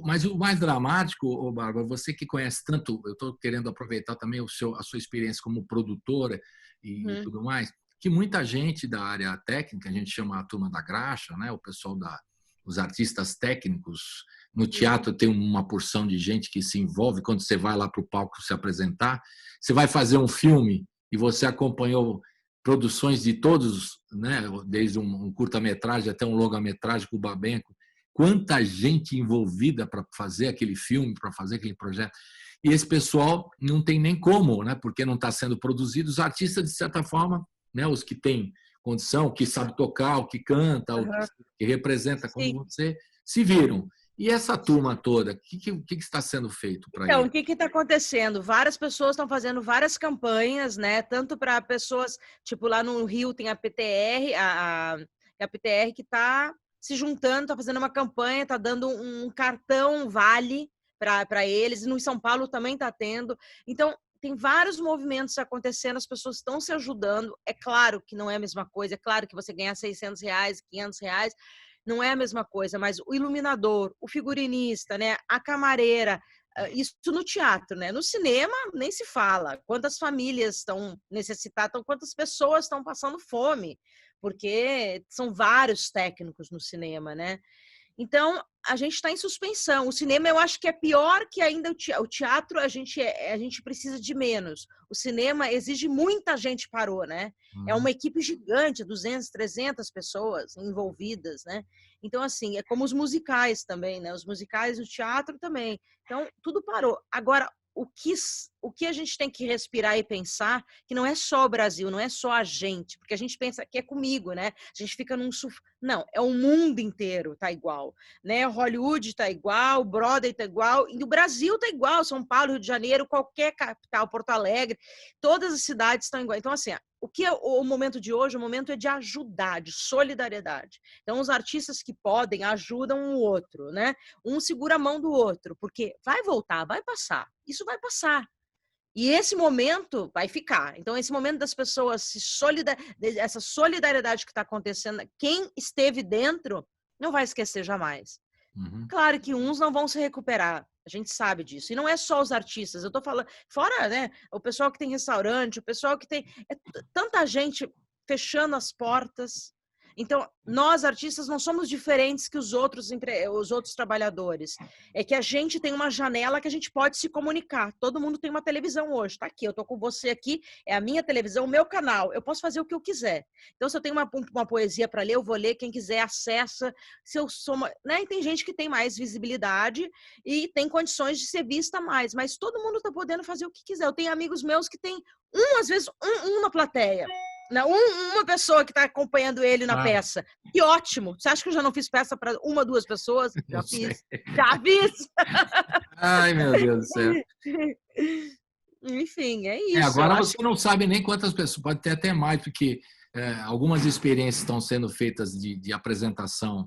Mas o mais dramático, Bárbara, você que conhece tanto, eu estou querendo aproveitar também a sua experiência como produtora e tudo mais, que muita gente da área técnica, a gente chama a turma da graxa, né? O pessoal os artistas técnicos. No teatro tem uma porção de gente que se envolve quando você vai lá para o palco se apresentar. Você vai fazer um filme e você acompanhou produções de todos, né? Desde um curta-metragem até um longa-metragem com o Babenco. Quanta gente envolvida para fazer aquele filme, para fazer aquele projeto. E esse pessoal não tem nem como, né? Porque não está sendo produzido. Os artistas, de certa forma, né? Os que têm condição, que sabe tocar, o que canta, o que representa como você, se viram. E essa turma toda, o que está sendo feito para então, ele? O que está acontecendo? Várias pessoas estão fazendo várias campanhas, né? Tanto para pessoas, tipo lá no Rio tem a PTR, a PTR que está se juntando, está fazendo uma campanha, está dando um cartão vale para eles. No São Paulo também está tendo. Então, tem vários movimentos acontecendo, as pessoas estão se ajudando. É claro que não é a mesma coisa, é claro que você ganhar R$600, R$500, não é a mesma coisa, mas o iluminador, o figurinista, né, a camareira, isso no teatro, né? No cinema nem se fala. Quantas famílias estão necessitadas, quantas pessoas estão passando fome, porque são vários técnicos no cinema, né? Então, a gente está em suspensão. O cinema, eu acho que é pior que ainda o teatro, a gente precisa de menos. O cinema exige muita gente parou, né? É uma equipe gigante, 200, 300 pessoas envolvidas, né? Então, assim, é como os musicais também, né? Os musicais, o teatro também. Então, tudo parou. Agora, o que a gente tem que respirar e pensar que não é só o Brasil, não é só a gente, porque a gente pensa que é comigo, né? A gente fica Não, é o mundo inteiro tá igual, né? Hollywood tá igual, Broadway tá igual, e o Brasil tá igual, São Paulo, Rio de Janeiro, qualquer capital, Porto Alegre, todas as cidades estão igual. Então, assim, o que é o momento de hoje? O momento é de ajudar, de solidariedade. Então, os artistas que podem ajudam um outro, né? Um segura a mão do outro, porque vai voltar, vai passar. Isso vai passar. E esse momento vai ficar. Então, esse momento das pessoas essa solidariedade que está acontecendo, quem esteve dentro não vai esquecer jamais. Claro que uns não vão se recuperar. A gente sabe disso. E não é só os artistas. Eu tô falando, fora, né, o pessoal que tem restaurante, o pessoal que tem tanta gente fechando as portas. Então, nós artistas não somos diferentes que os outros trabalhadores. É que a gente tem uma janela que a gente pode se comunicar. Todo mundo tem uma televisão hoje. Tá aqui, eu tô com você aqui, é a minha televisão, o meu canal. Eu posso fazer o que eu quiser. Então, se eu tenho uma poesia para ler, eu vou ler. Quem quiser, acessa. Se eu sou né? E tem gente que tem mais visibilidade e tem condições de ser vista mais. Mas todo mundo tá podendo fazer o que quiser. Eu tenho amigos meus que tem às vezes, na plateia. Uma pessoa que está acompanhando ele na peça. Que ótimo! Você acha que eu já não fiz peça para 1, 2 pessoas? Já fiz. Já fiz! Ai, meu Deus do céu. Enfim, é isso. Agora você não sabe nem quantas pessoas, pode ter até mais, porque algumas experiências estão sendo feitas de apresentação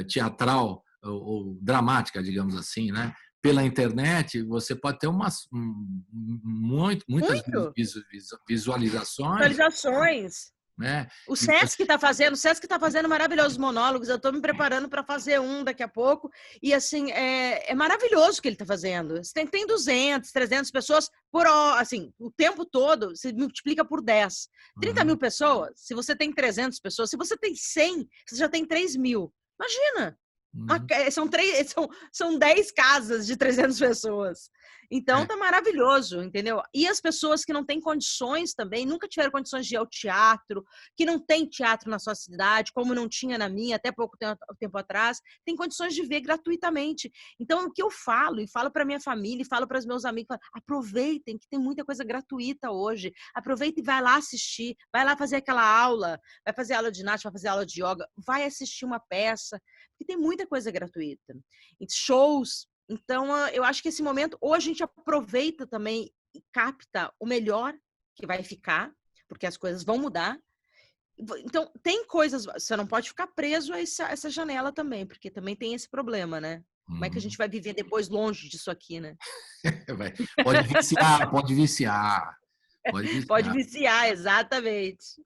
teatral ou dramática, digamos assim, né? Pela internet, você pode ter muitas visualizações. Né? O Sesc está fazendo maravilhosos monólogos. Eu estou me preparando para fazer um daqui a pouco. E, assim, é maravilhoso o que ele está fazendo. Tem 200, 300 pessoas assim, o tempo todo, você multiplica por 10. 30 mil pessoas, se você tem 300 pessoas, se você tem 100, você já tem 3 mil. Imagina! São 10 casas de 300 pessoas. Então, tá maravilhoso, entendeu? E as pessoas que não têm condições também, nunca tiveram condições de ir ao teatro, que não tem teatro na sua cidade, como não tinha na minha até pouco tempo atrás, tem condições de ver gratuitamente. Então, o que eu falo, e falo para minha família, e falo para os meus amigos, aproveitem, que tem muita coisa gratuita hoje. Aproveita e vai lá assistir, vai lá fazer aquela aula, vai fazer aula de ginástica, vai fazer aula de yoga, vai assistir uma peça, porque tem muita coisa gratuita. Shows. Então, eu acho que esse momento, ou a gente aproveita também e capta o melhor que vai ficar, porque as coisas vão mudar. Então, tem coisas, você não pode ficar preso a essa janela também, porque também tem esse problema, né? Como é que a gente vai viver depois longe disso aqui, né? Pode viciar, pode viciar. Pode viciar, exatamente.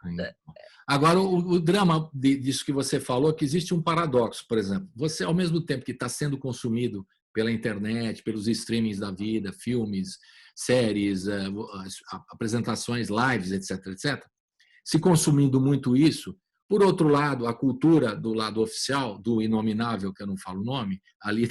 Agora, o drama disso que você falou, que existe um paradoxo, por exemplo. Você, ao mesmo tempo que está sendo consumido pela internet, pelos streamings da vida, filmes, séries, apresentações, lives, etc., etc., se consumindo muito isso, por outro lado, a cultura do lado oficial, do inominável, que eu não falo o nome, ali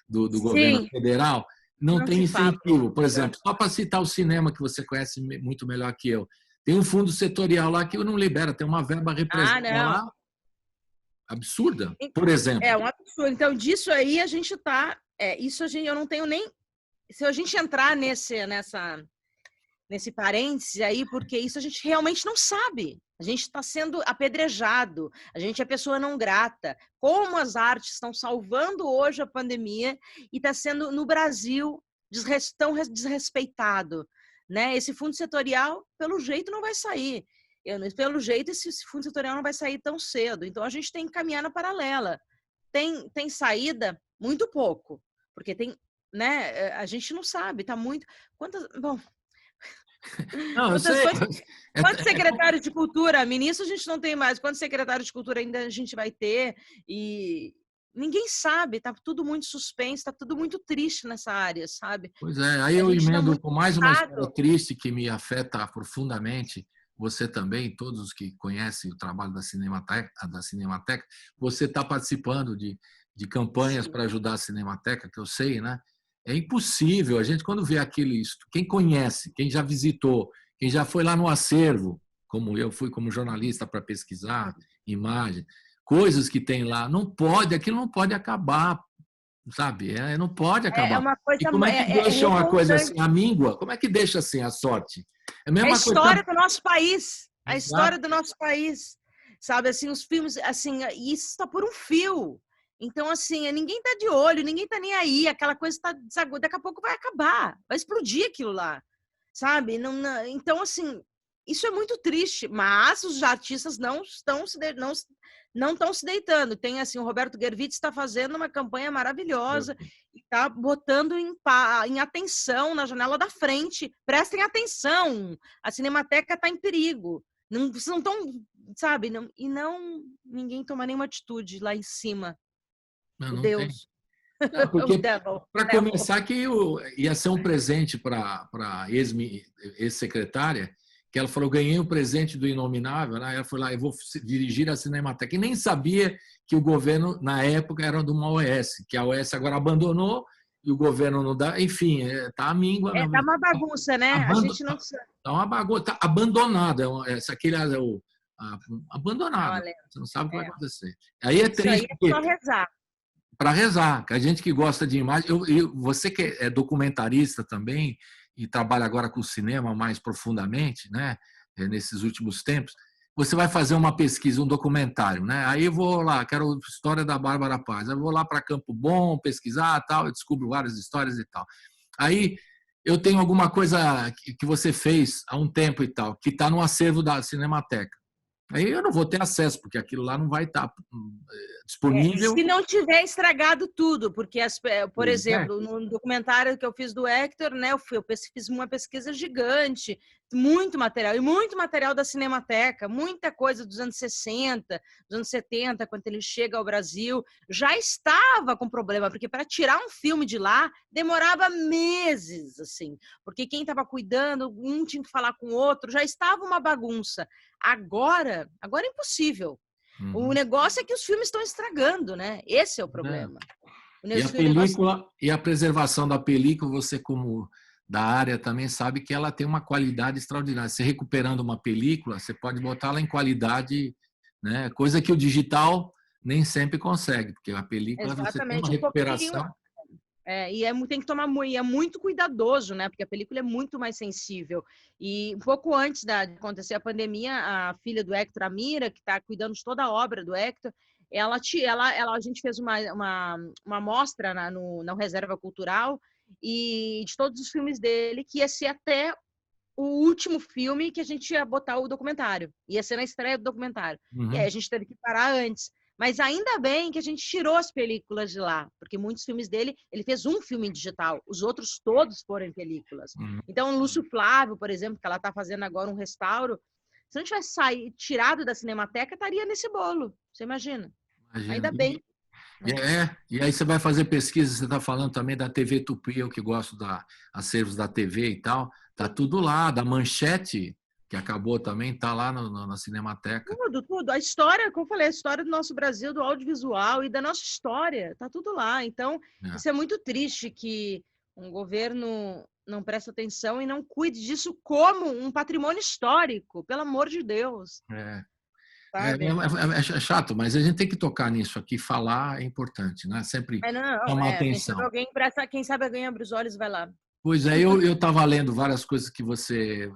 do governo federal, não tem incentivo. Por exemplo, só para citar o cinema, que você conhece muito melhor que eu, tem um fundo setorial lá que não libera, tem uma verba representativa lá absurda, por exemplo. É um absurdo. Então, disso aí a gente está... eu não tenho nem... Se a gente entrar nesse parêntese aí, porque isso a gente realmente não sabe. A gente está sendo apedrejado, a gente é pessoa não grata. Como as artes estão salvando hoje a pandemia e está sendo, no Brasil, tão desrespeitado. Né? Esse fundo setorial, pelo jeito, não vai sair. Pelo jeito, esse fundo setorial não vai sair tão cedo. Então, a gente tem que caminhar na paralela. Tem saída? Muito pouco. Porque tem né? A gente não sabe, tá muito. Bom, Não, eu sei. quantos secretários de cultura? Ministro a gente não tem mais. Quantos secretários de cultura ainda a gente vai ter? E ninguém sabe, tá tudo muito suspenso, tá tudo muito triste nessa área, sabe? Pois é, aí eu A gente tá emendo muito com mais uma história cansado. triste que me afeta profundamente. Você também, todos os que conhecem o trabalho da Cinemateca, você está participando de campanhas para ajudar a Cinemateca, que eu sei, né? É impossível. A gente, quando vê aquilo, quem conhece, quem já visitou, quem já foi lá no acervo, como eu fui como jornalista para pesquisar imagem, coisas que tem lá, aquilo não pode acabar, sabe? Não pode É acabar. uma coisa E como é que deixa uma coisa assim, a míngua? Como é que deixa assim a sorte? É a É a mesma história coisa. do nosso país. A Exato. história do nosso país. Sabe, assim, os filmes, assim, isso está por um fio. Então, assim, ninguém tá de olho, ninguém tá nem aí. Aquela coisa está desaguda, daqui a pouco vai acabar, vai explodir aquilo lá, sabe? Então, assim, isso é muito triste. Mas os artistas não estão se deitando. Tem assim, o Roberto Gervitz está fazendo uma campanha maravilhosa e está botando em atenção na janela da frente. Prestem atenção, a Cinemateca está em perigo. Vocês não estão, sabe? Ninguém toma nenhuma atitude lá em cima. Não, O não Deus. Não, porque, Devil. para começar, que ia ser um presente para a ex-secretária, que ela falou, ganhei o presente do Inominável, né? Ela foi lá, eu vou dirigir a Cinemateca. E nem sabia que o governo, na época, era de uma OS, que a OS agora abandonou e o governo não dá. Enfim, está a míngua. Tá uma bagunça, né? A gente não sabe. Está uma bagunça, está abandonada. Aquele abandonado. Olha, Você não sabe o que vai acontecer. Aí é triste. Isso aí é só rezar. Para rezar, que a gente que gosta de imagem, você que é documentarista também e trabalha agora com o cinema mais profundamente, né, nesses últimos tempos, você vai fazer uma pesquisa, um documentário, né? Aí eu vou lá, quero a história da Bárbara Paz, eu vou lá para Campo Bom pesquisar, tal, eu descubro várias histórias e tal. Aí eu tenho alguma coisa que você fez há um tempo e tal, que está no acervo da Cinemateca. Aí eu não vou ter acesso, porque aquilo lá não vai estar disponível. Se não tiver estragado tudo, porque, por exemplo, no documentário que eu fiz do Hector, né, eu fiz uma pesquisa gigante, muito material, e muito material da Cinemateca, muita coisa dos anos 60, dos anos 70, quando ele chega ao Brasil, já estava com problema, porque para tirar um filme de lá demorava meses, assim, porque quem estava cuidando, um tinha que falar com o outro, já estava uma bagunça. Agora é impossível. O negócio é que os filmes estão estragando, né? Esse é o problema. E a película e a preservação da película, você como da área também sabe que ela tem uma qualidade extraordinária. Você recuperando uma película, você pode botá-la em qualidade, né? Coisa que o digital nem sempre consegue, porque a película você tem uma recuperação. Tem que tomar muito, é muito cuidadoso, né? Porque a película é muito mais sensível. E um pouco antes de acontecer a pandemia, a filha do Hector, a Mira, que está cuidando de toda a obra do Hector, a gente fez uma mostra na Reserva Cultural e de todos os filmes dele, que ia ser até o último filme que a gente ia botar o documentário. Ia ser na estreia do documentário. E aí a gente teve que parar antes. Mas ainda bem que a gente tirou as películas de lá, porque muitos filmes dele, ele fez um filme em digital, os outros todos foram em películas. Então, o Lúcio Flávio, por exemplo, que ela está fazendo agora um restauro, se não tivesse tirado da Cinemateca, estaria nesse bolo. Você imagina? Ainda bem. E aí você vai fazer pesquisa, você está falando também da TV Tupi, eu que gosto da acervos da TV e tal, tá tudo lá, da Manchete, que acabou também, está lá na Cinemateca. Tudo. A história, como eu falei, a história do nosso Brasil, do audiovisual e da nossa história, está tudo lá. Então, isso é muito triste que um governo não preste atenção e não cuide disso como um patrimônio histórico, pelo amor de Deus. É chato, mas a gente tem que tocar nisso aqui, falar é importante, né? Sempre chamar atenção. Quem sabe alguém abre os olhos e vai lá. Pois é, eu estava lendo várias coisas que você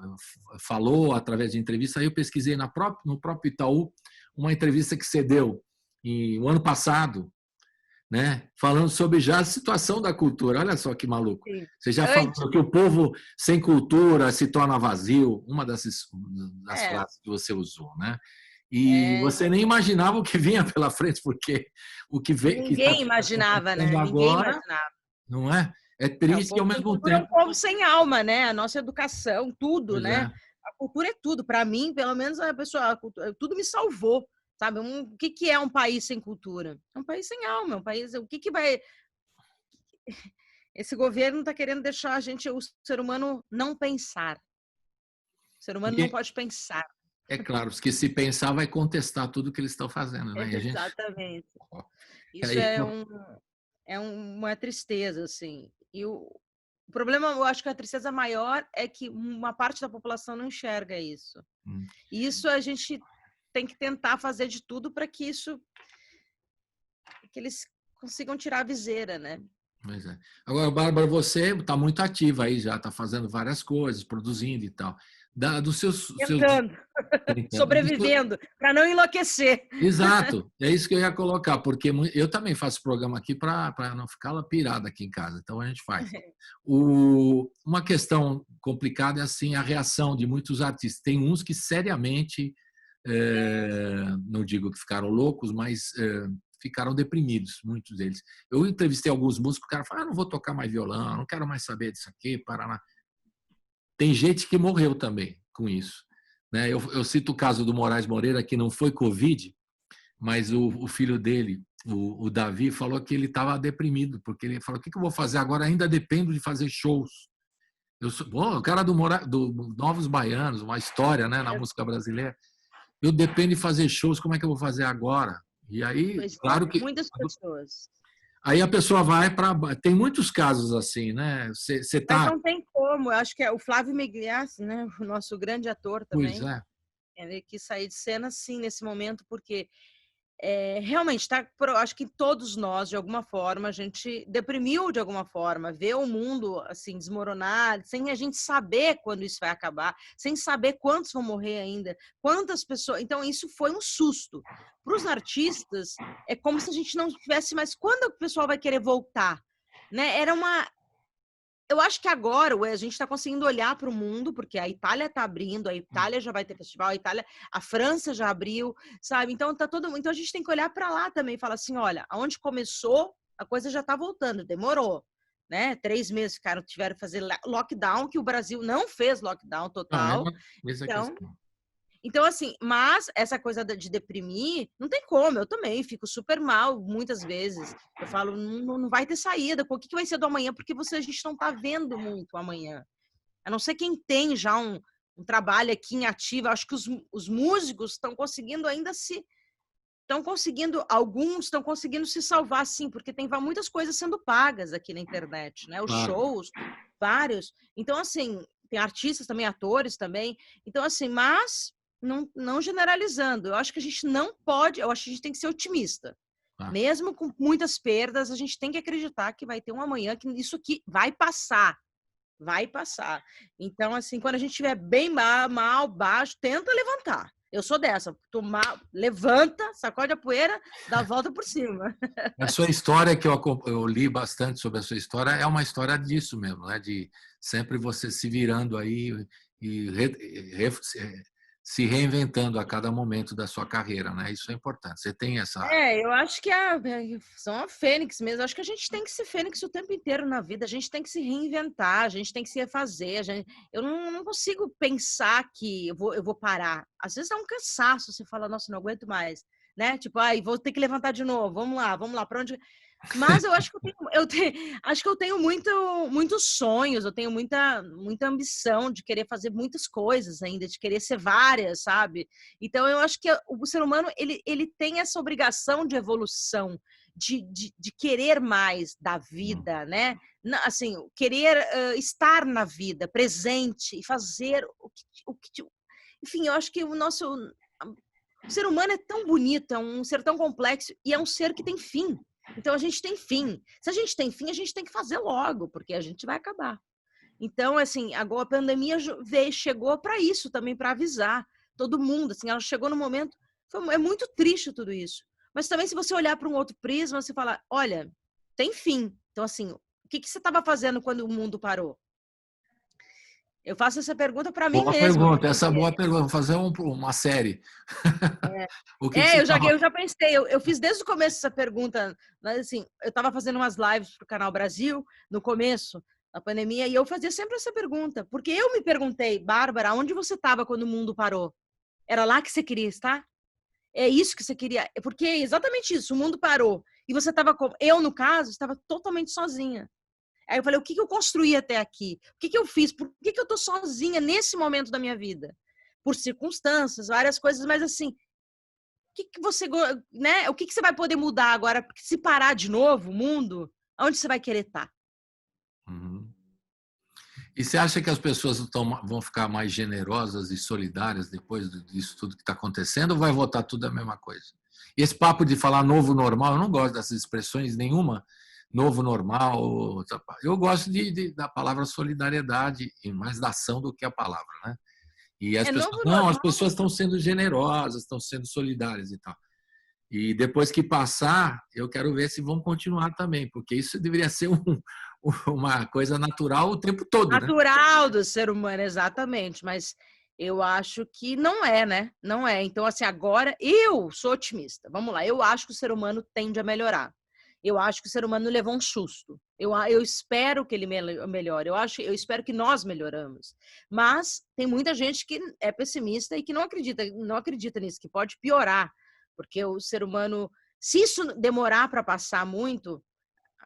falou através de entrevista, aí eu pesquisei no próprio Itaú uma entrevista que você deu no ano passado, né, falando sobre já a situação da cultura. Olha só que maluco. Sim. Você já falou que o povo sem cultura se torna vazio, uma das frases que você usou, né? E você nem imaginava o que vinha pela frente, porque o que veio... Ninguém imaginava, né? Agora, Ninguém imaginava. Não é? É triste e ao mesmo Cultura é um tempo... povo sem alma, né? A nossa educação, tudo, Pois né? é. A cultura é tudo. Para mim, pelo menos, tudo me salvou, sabe? O que é um país sem cultura? É um país sem alma, é um país... O que vai... Esse governo está querendo deixar o ser humano não pensar. O ser humano não pode pensar. É claro, que se pensar vai contestar tudo que eles estão fazendo, né? E a gente... Exatamente. Isso Aí, é uma tristeza, assim. E o problema, eu acho que a tristeza maior é que uma parte da população não enxerga isso. E isso a gente tem que tentar fazer de tudo para que eles consigam tirar a viseira, né? Pois é. Agora, Bárbara, você está muito ativa aí já, está fazendo várias coisas, produzindo e tal. Dos seus... Tentando. Sobrevivendo, para não enlouquecer. Exato, é isso que eu ia colocar, porque eu também faço programa aqui para não ficar lá pirada aqui em casa, então a gente faz. Uma questão complicada é assim, a reação de muitos artistas. Tem uns que seriamente, não digo que ficaram loucos, mas ficaram deprimidos, muitos deles. Eu entrevistei alguns músicos, o cara falou, não vou tocar mais violão, não quero mais saber disso aqui, Paraná. Tem gente que morreu também com isso. Eu cito o caso do Moraes Moreira, que não foi Covid, mas o filho dele, o Davi, falou que ele estava deprimido, porque ele falou, o que eu vou fazer agora? Ainda dependo de fazer shows. O cara do Novos Baianos, uma história, né, na música brasileira. Eu dependo de fazer shows, como é que eu vou fazer agora? E aí, claro que... Muitas pessoas. Aí a pessoa vai para... Tem muitos casos assim, né? Você tá... Mas não tem como. Eu acho que é o Flávio Migliacci, né? O nosso grande ator também. Pois é. Ele quis sair de cena, sim, nesse momento, porque realmente, acho que todos nós, de alguma forma, a gente deprimiu de alguma forma, vê o mundo assim desmoronar, sem a gente saber quando isso vai acabar, sem saber quantos vão morrer ainda, quantas pessoas... Então, isso foi um susto. Para os artistas, é como se a gente não tivesse mais... Quando o pessoal vai querer voltar? Né? Eu acho que agora a gente está conseguindo olhar para o mundo, porque a Itália está abrindo, a Itália já vai ter festival, a França já abriu, sabe? Então então a gente tem que olhar para lá também e falar assim, olha, aonde começou, a coisa já está voltando, demorou, né? 3 meses tiveram que fazer lockdown, que o Brasil não fez lockdown total. Então, assim, mas essa coisa de deprimir, não tem como, eu também fico super mal muitas vezes. Eu falo, não vai ter saída, o que vai ser do amanhã? Porque a gente não está vendo muito amanhã. A não ser quem tem já um trabalho aqui em ativo, acho que os músicos estão conseguindo alguns estão conseguindo se salvar, sim, porque tem muitas coisas sendo pagas aqui na internet, né? Os shows, vários. Então, assim, tem artistas também, atores também. Então, assim, mas... Não generalizando, eu acho que a gente não pode, eu acho que a gente tem que ser otimista. Mesmo com muitas perdas, a gente tem que acreditar que vai ter um amanhã, que isso aqui vai passar. Então, assim, quando a gente estiver bem mal, baixo, tenta levantar. Eu sou dessa, levanta, sacode a poeira, dá a volta por cima. A sua história, que eu li bastante sobre a sua história, é uma história disso mesmo, né? De sempre você se virando aí e se reinventando a cada momento da sua carreira, né? Isso é importante. Você tem essa... eu acho que são a fênix mesmo. Acho que a gente tem que ser fênix o tempo inteiro na vida. A gente tem que se reinventar, a gente tem que se refazer. Eu não consigo pensar que eu vou parar. Às vezes dá um cansaço, você fala, nossa, não aguento mais, né? Tipo, vou ter que levantar de novo. Vamos lá, para onde... Mas eu acho que eu tenho muitos sonhos, eu tenho muita ambição de querer fazer muitas coisas ainda, de querer ser várias, sabe? Então eu acho que o ser humano ele tem essa obrigação de evolução, de querer mais da vida, né? Assim, querer estar na vida, presente e fazer o que enfim, eu acho que o ser humano é tão bonito, é um ser tão complexo e é um ser que tem fim. Então, a gente tem fim. Se a gente tem fim, a gente tem que fazer logo, porque a gente vai acabar. Então, assim, agora a pandemia chegou para isso também, para avisar todo mundo. Assim, ela chegou no momento... É muito triste tudo isso. Mas também, se você olhar para um outro prisma, você fala, olha, tem fim. Então, assim, o que você estava fazendo quando o mundo parou? Eu faço essa pergunta para mim Boa mesma. pergunta, essa é boa pergunta. Vou fazer uma série. O que É, você eu já pensei, eu fiz desde o começo essa pergunta, mas assim, eu estava fazendo umas lives para o Canal Brasil, no começo da pandemia, e eu fazia sempre essa pergunta, porque eu me perguntei, Bárbara, onde você estava quando o mundo parou? Era lá que você queria estar? É isso que você queria? Porque é exatamente isso, o mundo parou, e você estava como? Eu, no caso, estava totalmente sozinha. Aí eu falei, o que eu construí até aqui? O que eu fiz? Por que eu estou sozinha nesse momento da minha vida? Por circunstâncias, várias coisas, mas assim, que você, né? O que você vai poder mudar agora? Porque se parar de novo o mundo, onde você vai querer estar? Uhum. E você acha que as pessoas vão ficar mais generosas e solidárias depois disso tudo que está acontecendo, ou vai voltar tudo a mesma coisa? E esse papo de falar novo normal, eu não gosto dessas expressões nenhuma, novo normal. Eu gosto da palavra solidariedade, e mais da ação do que a palavra, né? E as pessoas, Novo não, as normal. pessoas estão sendo generosas, estão sendo solidárias e tal. E depois que passar, eu quero ver se vão continuar também, porque isso deveria ser uma coisa natural o tempo todo, né? Natural do ser humano, exatamente. Mas eu acho que não é, né? Não é. Então, assim, agora eu sou otimista. Vamos lá. Eu acho que o ser humano tende a melhorar. Eu acho que o ser humano levou um susto. Eu espero que ele melhore. Eu espero que nós melhoramos. Mas tem muita gente que é pessimista e que não acredita nisso, que pode piorar. Porque o ser humano, se isso demorar para passar muito,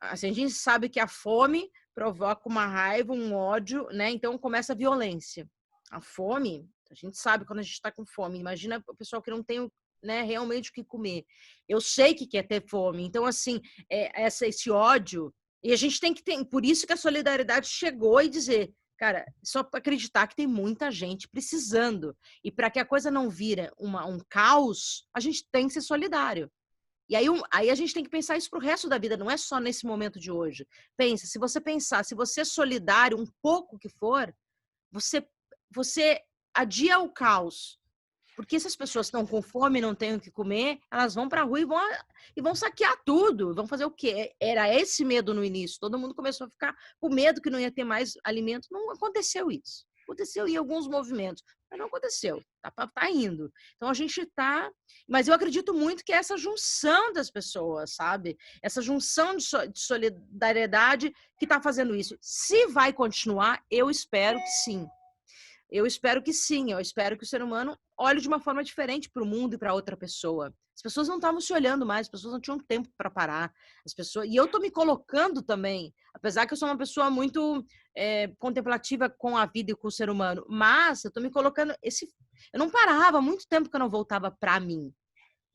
assim, a gente sabe que a fome provoca uma raiva, um ódio, né? Então começa a violência. A fome, a gente sabe quando a gente está com fome. Imagina o pessoal que não tem, né, realmente o que comer. Eu sei que quer ter fome. Então, assim, esse ódio. E a gente tem que ter. Por isso que a solidariedade chegou e dizer, cara, só para acreditar que tem muita gente precisando. E para que a coisa não vire um caos, a gente tem que ser solidário. E aí a gente tem que pensar isso para o resto da vida, não é só nesse momento de hoje. Pensa, se você é solidário, um pouco que for, você adia o caos. Porque se as pessoas estão com fome e não têm o que comer, elas vão para a rua e vão saquear tudo. Vão fazer o quê? Era esse medo no início. Todo mundo começou a ficar com medo que não ia ter mais alimento. Não aconteceu isso. Aconteceu em alguns movimentos, mas não aconteceu. Tá indo. Então a gente tá. Mas eu acredito muito que é essa junção das pessoas, sabe? Essa junção de solidariedade que está fazendo isso. Se vai continuar, eu espero que sim. Eu espero que sim, eu espero que o ser humano olhe de uma forma diferente para o mundo e para outra pessoa. As pessoas não estavam se olhando mais, as pessoas não tinham tempo para parar. E eu estou me colocando também, apesar que eu sou uma pessoa muito contemplativa com a vida e com o ser humano, mas eu estou me colocando. Eu não parava, há muito tempo que eu não voltava para mim.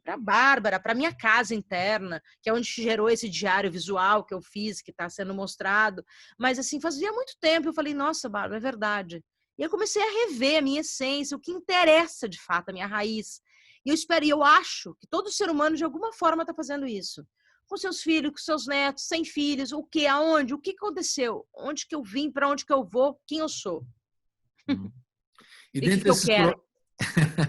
Para a Bárbara, para minha casa interna, que é onde gerou esse diário visual que eu fiz, que está sendo mostrado. Mas assim, fazia muito tempo, eu falei, nossa, Bárbara, é verdade. E eu comecei a rever a minha essência, o que interessa de fato, a minha raiz. E eu acho que todo ser humano de alguma forma está fazendo isso. Com seus filhos, com seus netos, sem filhos, o que, aonde, o que aconteceu, onde que eu vim, para onde que eu vou, quem eu sou. E dentro que eu quero.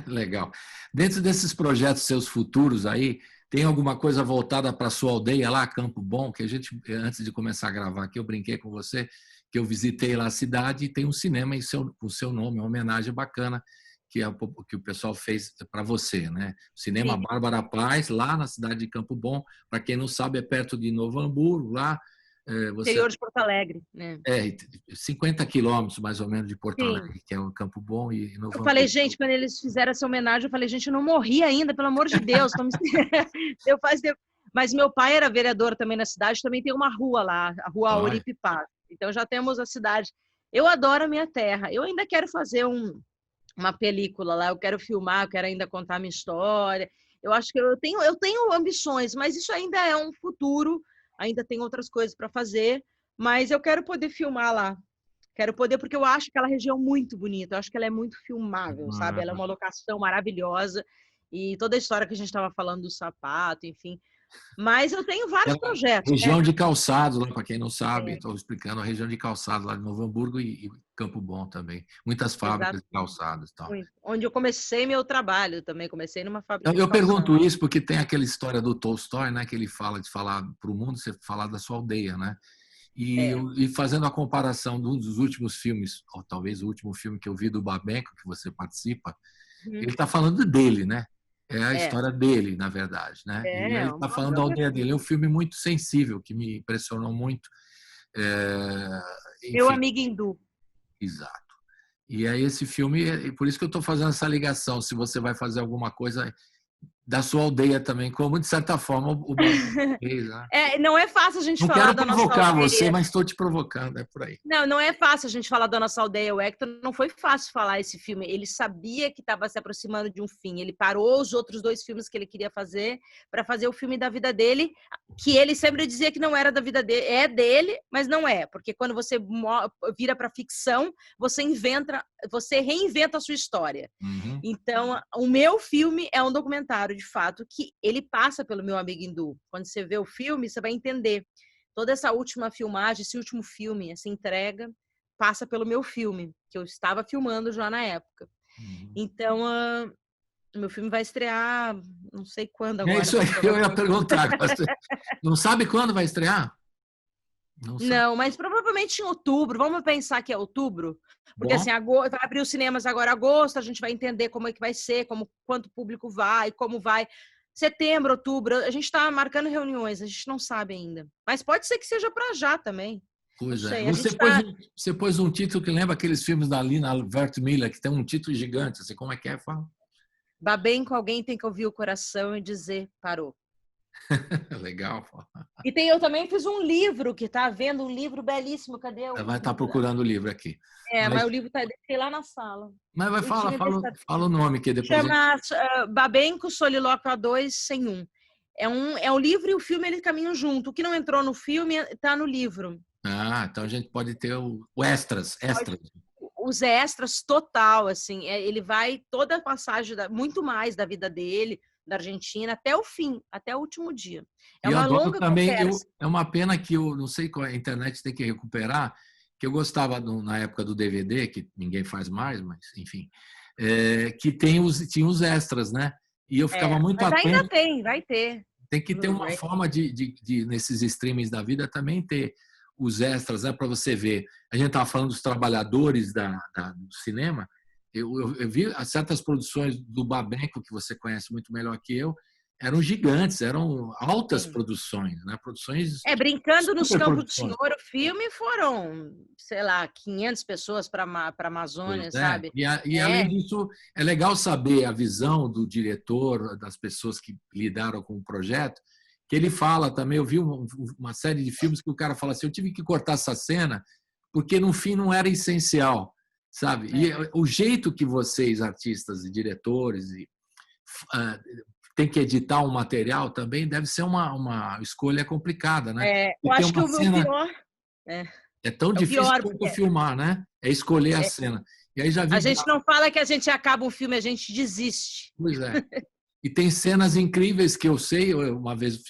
Legal. Dentro desses projetos seus futuros aí, tem alguma coisa voltada para a sua aldeia lá, Campo Bom, que a gente, antes de começar a gravar aqui, eu brinquei com você, que eu visitei lá a cidade e tem um cinema com o seu nome, uma homenagem bacana que o pessoal fez para você, né? O Cinema Sim. Bárbara Paz, lá na cidade de Campo Bom, para quem não sabe, é perto de Novo Hamburgo, lá. Interior de Porto Alegre, né? 50 quilômetros mais ou menos de Porto Sim. Alegre, que é o Campo Bom e Novo Hamburgo. Eu falei, gente, quando eles fizeram essa homenagem, eu falei, gente, eu não morri ainda, pelo amor de Deus. Mas meu pai era vereador também na cidade, também tem uma rua lá, a Rua Auripipá. Então já temos a cidade. Eu adoro a minha terra. Eu ainda quero fazer uma película lá, eu quero filmar, eu quero ainda contar a minha história. Eu acho que eu tenho ambições, mas isso ainda é um futuro, ainda tem outras coisas para fazer, mas eu quero poder filmar lá. Quero poder, porque eu acho aquela região muito bonita, eu acho que ela é muito filmável, sabe? Ela é uma locação maravilhosa, e toda a história que a gente estava falando do sapato, enfim. Mas eu tenho vários projetos. Região de Calçados, lá para quem não sabe, estou explicando, a região de Calçados lá de Novo Hamburgo e Campo Bom também. Muitas fábricas de calçados. Tal. Onde eu comecei meu trabalho também, comecei numa fábrica de Eu pergunto isso porque tem aquela história do Tolstói, né, que ele fala de falar para o mundo, você falar da sua aldeia, né? E fazendo a comparação de um dos últimos filmes, ou talvez o último filme que eu vi do Babenco, que você participa, ele está falando dele, né? É a história dele, na verdade, né? E ele está falando da aldeia dele. É um filme muito sensível, que me impressionou muito. Meu amigo hindu. Exato. E aí esse filme, por isso que eu estou fazendo essa ligação, se você vai fazer alguma coisa da sua aldeia também, como de certa forma o Babenco fez, né? Não é fácil a gente falar da nossa aldeia. Não quero provocar você, mas estou te provocando, é por aí. Não é fácil a gente falar da nossa aldeia. O Hector não foi fácil falar esse filme. Ele sabia que estava se aproximando de um fim. Ele parou os outros 2 filmes que ele queria fazer para fazer o filme da vida dele, que ele sempre dizia que não era da vida dele. É dele, mas não é. Porque quando você vira para ficção, você reinventa a sua história. Uhum. Então, o meu filme é um documentário, de fato, que ele passa pelo meu amigo hindu. Quando você vê o filme, você vai entender. Toda essa última filmagem, esse último filme, essa entrega, passa pelo meu filme, que eu estava filmando já na época. Uhum. Então, o meu filme vai estrear, não sei quando agora. É isso aí que eu ia perguntar. Não sabe quando vai estrear? Não, mas provavelmente em outubro. Vamos pensar que é outubro? Porque assim, vai abrir os cinemas agora em agosto, a gente vai entender como é que vai ser, quanto público vai, como vai. Setembro, outubro, a gente está marcando reuniões, a gente não sabe ainda. Mas pode ser que seja para já também. Pois é. Você pôs um título que lembra aqueles filmes da Lina Wertmüller, que tem um título gigante. Assim, como é que é? Fala. Babenco, alguém tem que ouvir o coração e dizer parou. Legal. E eu também fiz um livro, que está vendo, um livro belíssimo. Cadê o vai estar procurando o livro aqui. Mas o livro está lá na sala. Mas vai fala o nome que depois... Chama Babenco, Solilóquio A2, sem um. É um livro e o filme, eles caminham junto. O que não entrou no filme está no livro. Então a gente pode ter o extras. Os extras total, assim. Ele vai toda a passagem, muito mais da vida dele, da Argentina, até o fim, até o último dia. É uma longa conversa. É uma pena que eu não sei qual a internet tem que recuperar, que eu gostava na época do DVD, que ninguém faz mais, mas enfim, que tinha os extras, né? E eu ficava muito atento. Ainda vai ter. Tem que ter uma forma de nesses streamings da vida também ter os extras, né, para você ver. A gente estava falando dos trabalhadores do cinema. Eu vi certas produções do Babenco, que você conhece muito melhor que eu, eram gigantes, eram altas produções, né? Produções. Brincando nos Campos do Senhor, o filme foram, sei lá, 500 pessoas para a Amazônia, sabe? E além disso, é legal saber a visão do diretor, das pessoas que lidaram com o projeto, que ele fala também. Eu vi uma série de filmes que o cara fala assim: eu tive que cortar essa cena porque no fim não era essencial, sabe? E o jeito que vocês, artistas e diretores, tem que editar um material também deve ser uma escolha complicada, né? Eu acho que o pior... É tão difícil quanto filmar, né? É escolher a cena. E aí a gente não fala que a gente acaba um filme, a gente desiste. Pois é. E tem cenas incríveis que eu sei. Uma vez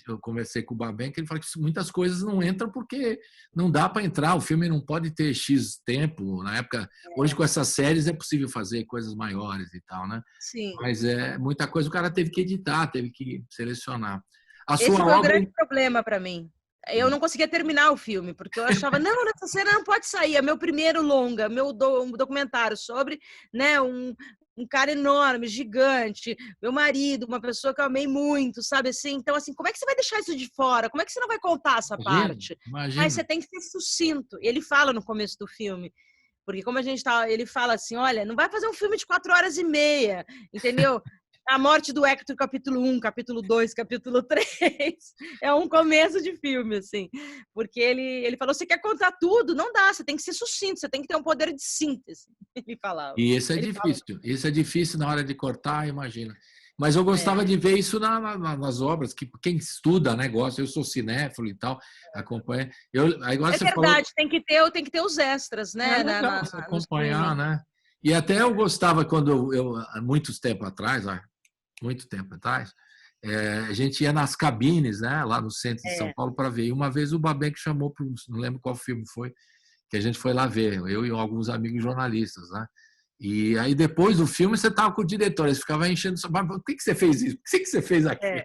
eu conversei com o Babenco, ele falou que muitas coisas não entram porque não dá para entrar. O filme não pode ter X tempo. Na época, hoje com essas séries é possível fazer coisas maiores e tal, né? Sim. Mas muita coisa o cara teve que editar, teve que selecionar. Esse foi um grande problema para mim. Eu não conseguia terminar o filme, porque eu achava, não, essa cena não pode sair. É meu primeiro longa, meu documentário sobre, né, um cara enorme, gigante, meu marido, uma pessoa que eu amei muito, sabe assim? Então, assim, como é que você vai deixar isso de fora? Como é que você não vai contar essa parte? Imagina. Mas você tem que ser sucinto. Ele fala no começo do filme, porque como ele fala assim, olha, não vai fazer um filme de 4h30, entendeu? A morte do Hector, capítulo 1, capítulo 2, capítulo 3, é um começo de filme, assim. Porque ele falou, você quer contar tudo? Não dá, você tem que ser sucinto, você tem que ter um poder de síntese, ele falava. E isso é difícil, isso é difícil na hora de cortar, imagina. Mas eu gostava de ver isso nas obras, que quem estuda, né, gosta, eu sou cinéfilo e tal, acompanha. Agora é verdade, tem que ter os extras, né? Acompanhar, né? E até eu gostava quando há muito tempo atrás, a gente ia nas cabines, né, lá no centro de São Paulo para ver. E uma vez o Babenco chamou para não lembro qual filme foi, que a gente foi lá ver, eu e alguns amigos jornalistas, né? E aí, depois do filme, você estava com o diretor, ele ficava enchendo o saco. Por que você fez isso? Por que você fez aquilo?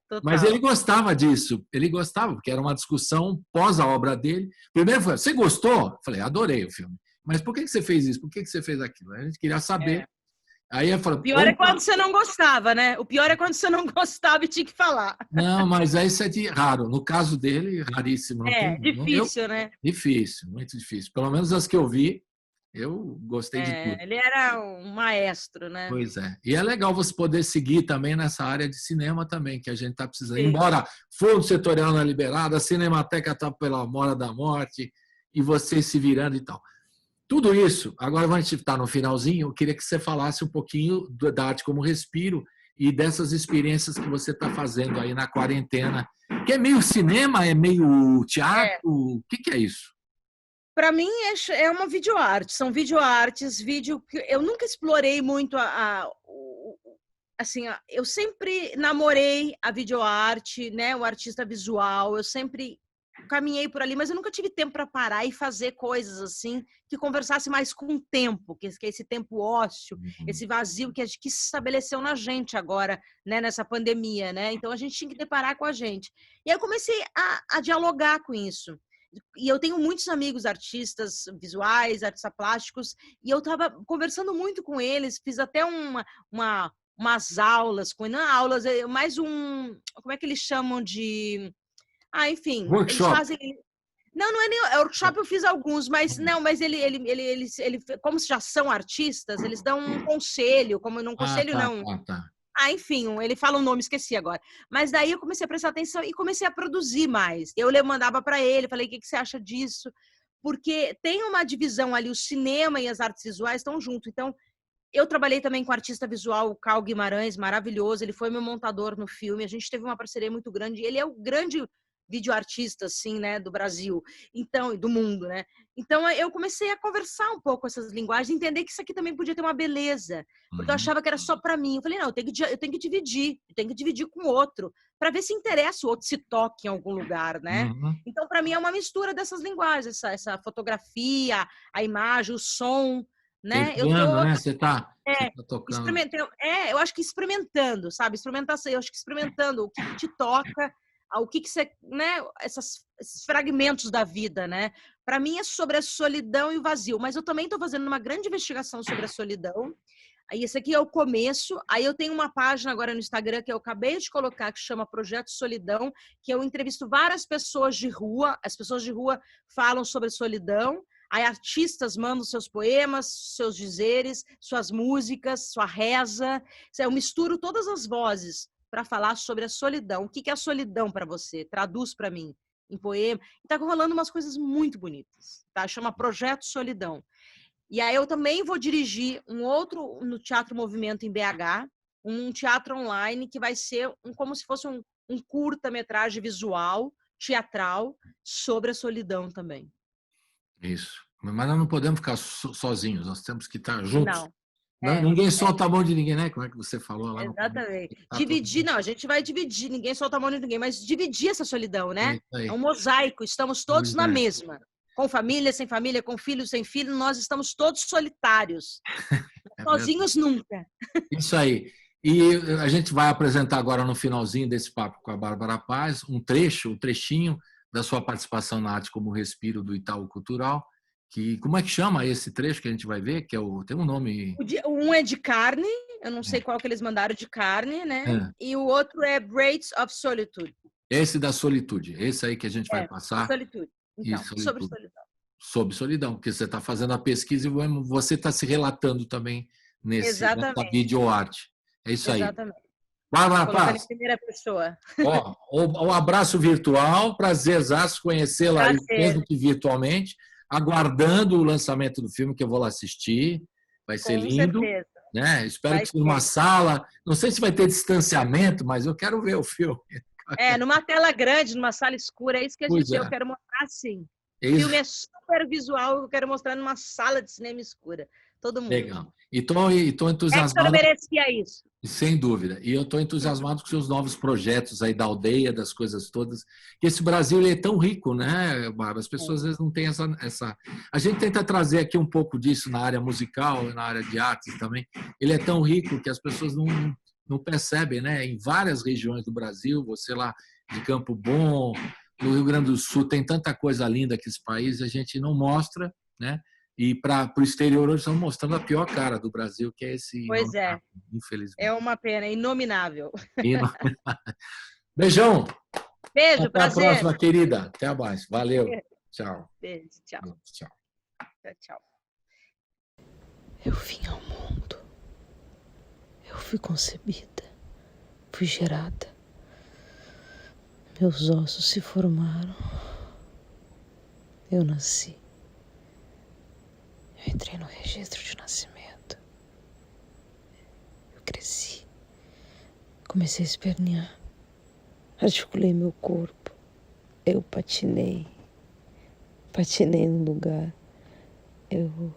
Total. Mas ele gostava disso, ele gostava, porque era uma discussão pós a obra dele. Primeiro foi, você gostou? Eu falei, adorei o filme. Mas por que você fez isso? Por que você fez aquilo? A gente queria saber. Aí eu falei, o pior é quando você não gostava, né? O pior é quando você não gostava e tinha que falar. Não, mas aí isso é raro. No caso dele, raríssimo. Difícil, né? Difícil, muito difícil. Pelo menos as que eu vi, eu gostei de tudo. Ele era um maestro, né? Pois é. E é legal você poder seguir também nessa área de cinema também, que a gente está precisando. Sim. Embora fundo setorial não é liberado, a Cinemateca está pela mora da morte, e você se virando e tal. Tudo isso, agora a gente está no finalzinho, eu queria que você falasse um pouquinho da arte como respiro e dessas experiências que você está fazendo aí na quarentena, que é meio cinema, é meio teatro, o que é isso? Para mim é uma videoarte, são videoartes, eu nunca explorei muito eu sempre namorei a videoarte, né, o artista visual, eu sempre caminhei por ali, mas eu nunca tive tempo para parar e fazer coisas assim que conversasse mais com o tempo, que é esse tempo ósseo, esse vazio que se estabeleceu na gente agora, né, nessa pandemia, né? Então a gente tinha que deparar com a gente. E aí eu comecei a dialogar com isso. E eu tenho muitos amigos artistas visuais, artistas plásticos, e eu estava conversando muito com eles, fiz até umas aulas, não aulas, mais como é que eles chamam de... enfim, workshop. Eles fazem... Não é nem workshop, eu fiz alguns, mas não, mas ele como já são artistas, eles dão um conselho, como não conselho não. Enfim, ele fala um nome, esqueci agora. Mas daí eu comecei a prestar atenção e comecei a produzir mais. Eu mandava para ele, falei, o que você acha disso? Porque tem uma divisão ali, o cinema e as artes visuais estão juntos. Então, eu trabalhei também com o artista visual, o Cal Guimarães, maravilhoso. Ele foi meu montador no filme. A gente teve uma parceria muito grande. Ele é o grande videoartista, assim, né, do Brasil, então, e do mundo, né? Então, eu comecei a conversar um pouco essas linguagens, entender que isso aqui também podia ter uma beleza, porque eu achava que era só para mim. Eu falei, não, eu tenho que dividir com o outro, para ver se interessa o outro, se toca em algum lugar, né? Então, para mim, é uma mistura dessas linguagens, essa fotografia, a imagem, o som, né? Você tá tocando. Eu acho que experimentando, sabe? Experimentação, eu acho que experimentando o que te toca, o que você, né, esses fragmentos da vida, né? Para mim é sobre a solidão e o vazio, mas eu também estou fazendo uma grande investigação sobre a solidão. Aí esse aqui é o começo. Aí eu tenho uma página agora no Instagram que eu acabei de colocar, que chama Projeto Solidão, que eu entrevisto várias pessoas de rua. As pessoas de rua falam sobre solidão. Aí artistas mandam seus poemas, seus dizeres, suas músicas, sua reza. Eu misturo todas as vozes para falar sobre a solidão. O que é a solidão para você? Traduz para mim em poema. Está rolando umas coisas muito bonitas, tá? Chama Projeto Solidão. E aí eu também vou dirigir um outro no Teatro Movimento em BH, um teatro online que vai ser como se fosse um curta-metragem visual, teatral, sobre a solidão também. Isso. Mas nós não podemos ficar sozinhos, nós temos que estar juntos. Não. Ninguém solta a mão de ninguém, né? Como é que você falou lá? Exatamente. Dividir, a gente vai dividir, ninguém solta a mão de ninguém, mas dividir essa solidão, né? É um mosaico, estamos todos na mesma. Com família, sem família, com filho, sem filho, nós estamos todos solitários. Sozinhos nunca. Isso aí. E a gente vai apresentar agora no finalzinho desse papo com a Bárbara Paz um trechinho da sua participação na Arte como Respiro do Itaú Cultural. Como é que chama esse trecho que a gente vai ver? Tem um nome... Um é de carne, eu não sei qual que eles mandaram de carne, né? E o outro é Braids of Solitude. Esse da solitude, esse aí que a gente vai passar. Solitude. Então, sobre solidão. Sobre solidão, porque você está fazendo a pesquisa e você está se relatando também nessa videoarte. É isso aí. Exatamente. Bárbara Paz. Em primeira pessoa. Um abraço virtual, prazerzaço conhecê-la aí, mesmo que virtualmente. Aguardando o lançamento do filme, que eu vou lá assistir. Vai ser lindo. Certeza. Né? Espero que seja numa sala. Não sei se vai ter distanciamento, mas eu quero ver o filme. Numa tela grande, numa sala escura. É isso que eu quero mostrar, sim. O filme é super visual, eu quero mostrar numa sala de cinema escura. Todo mundo. Legal. E estou entusiasmado. Hector merecia isso. Sem dúvida. E eu estou entusiasmado com seus novos projetos aí da aldeia, das coisas todas. Que esse Brasil ele é tão rico, né, Bárbara? As pessoas às vezes não têm essa... A gente tenta trazer aqui um pouco disso na área musical, na área de artes também. Ele é tão rico que as pessoas não percebem, né? Em várias regiões do Brasil, você lá de Campo Bom, no Rio Grande do Sul, tem tanta coisa linda que esse país a gente não mostra, né? E para o exterior hoje estão mostrando a pior cara do Brasil, que é esse... Pois é. Infelizmente. É uma pena, inominável. Beijão. Beijo, Até prazer. a próxima, querida. Até mais. Valeu. Tchau. Beijo, tchau. Tchau. Tchau. Eu vim ao mundo. Eu fui concebida. Fui gerada. Meus ossos se formaram. Eu nasci. Eu entrei no registro de nascimento. Eu cresci. Comecei a espernear. Articulei meu corpo. Eu patinei. Patinei no lugar. Eu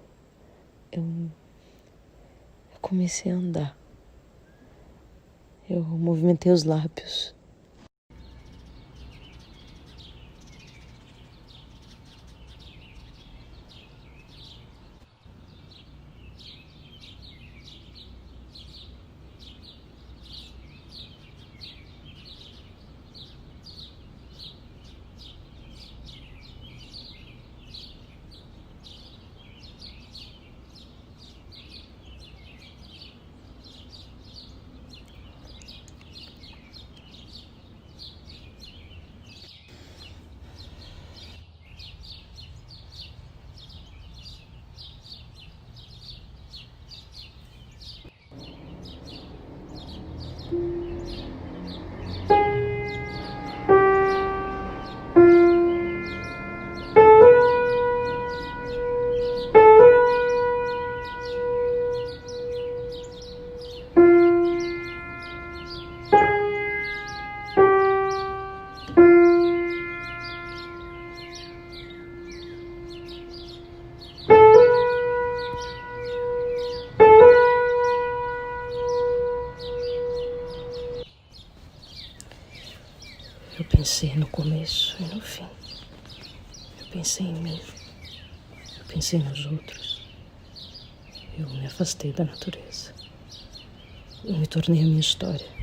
comecei a andar. Eu movimentei os lábios. Eu pensei no começo e no fim. Eu pensei em mim. Eu pensei nos outros. Eu me afastei da natureza. Eu me tornei a minha história.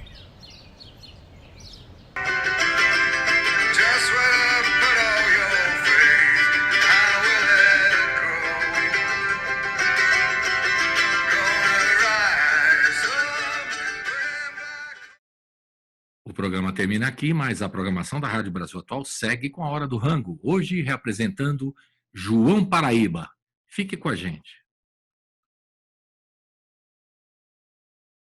O programa termina aqui, mas a programação da Rádio Brasil Atual segue com a Hora do Rango, hoje representando João Paraíba. Fique com a gente.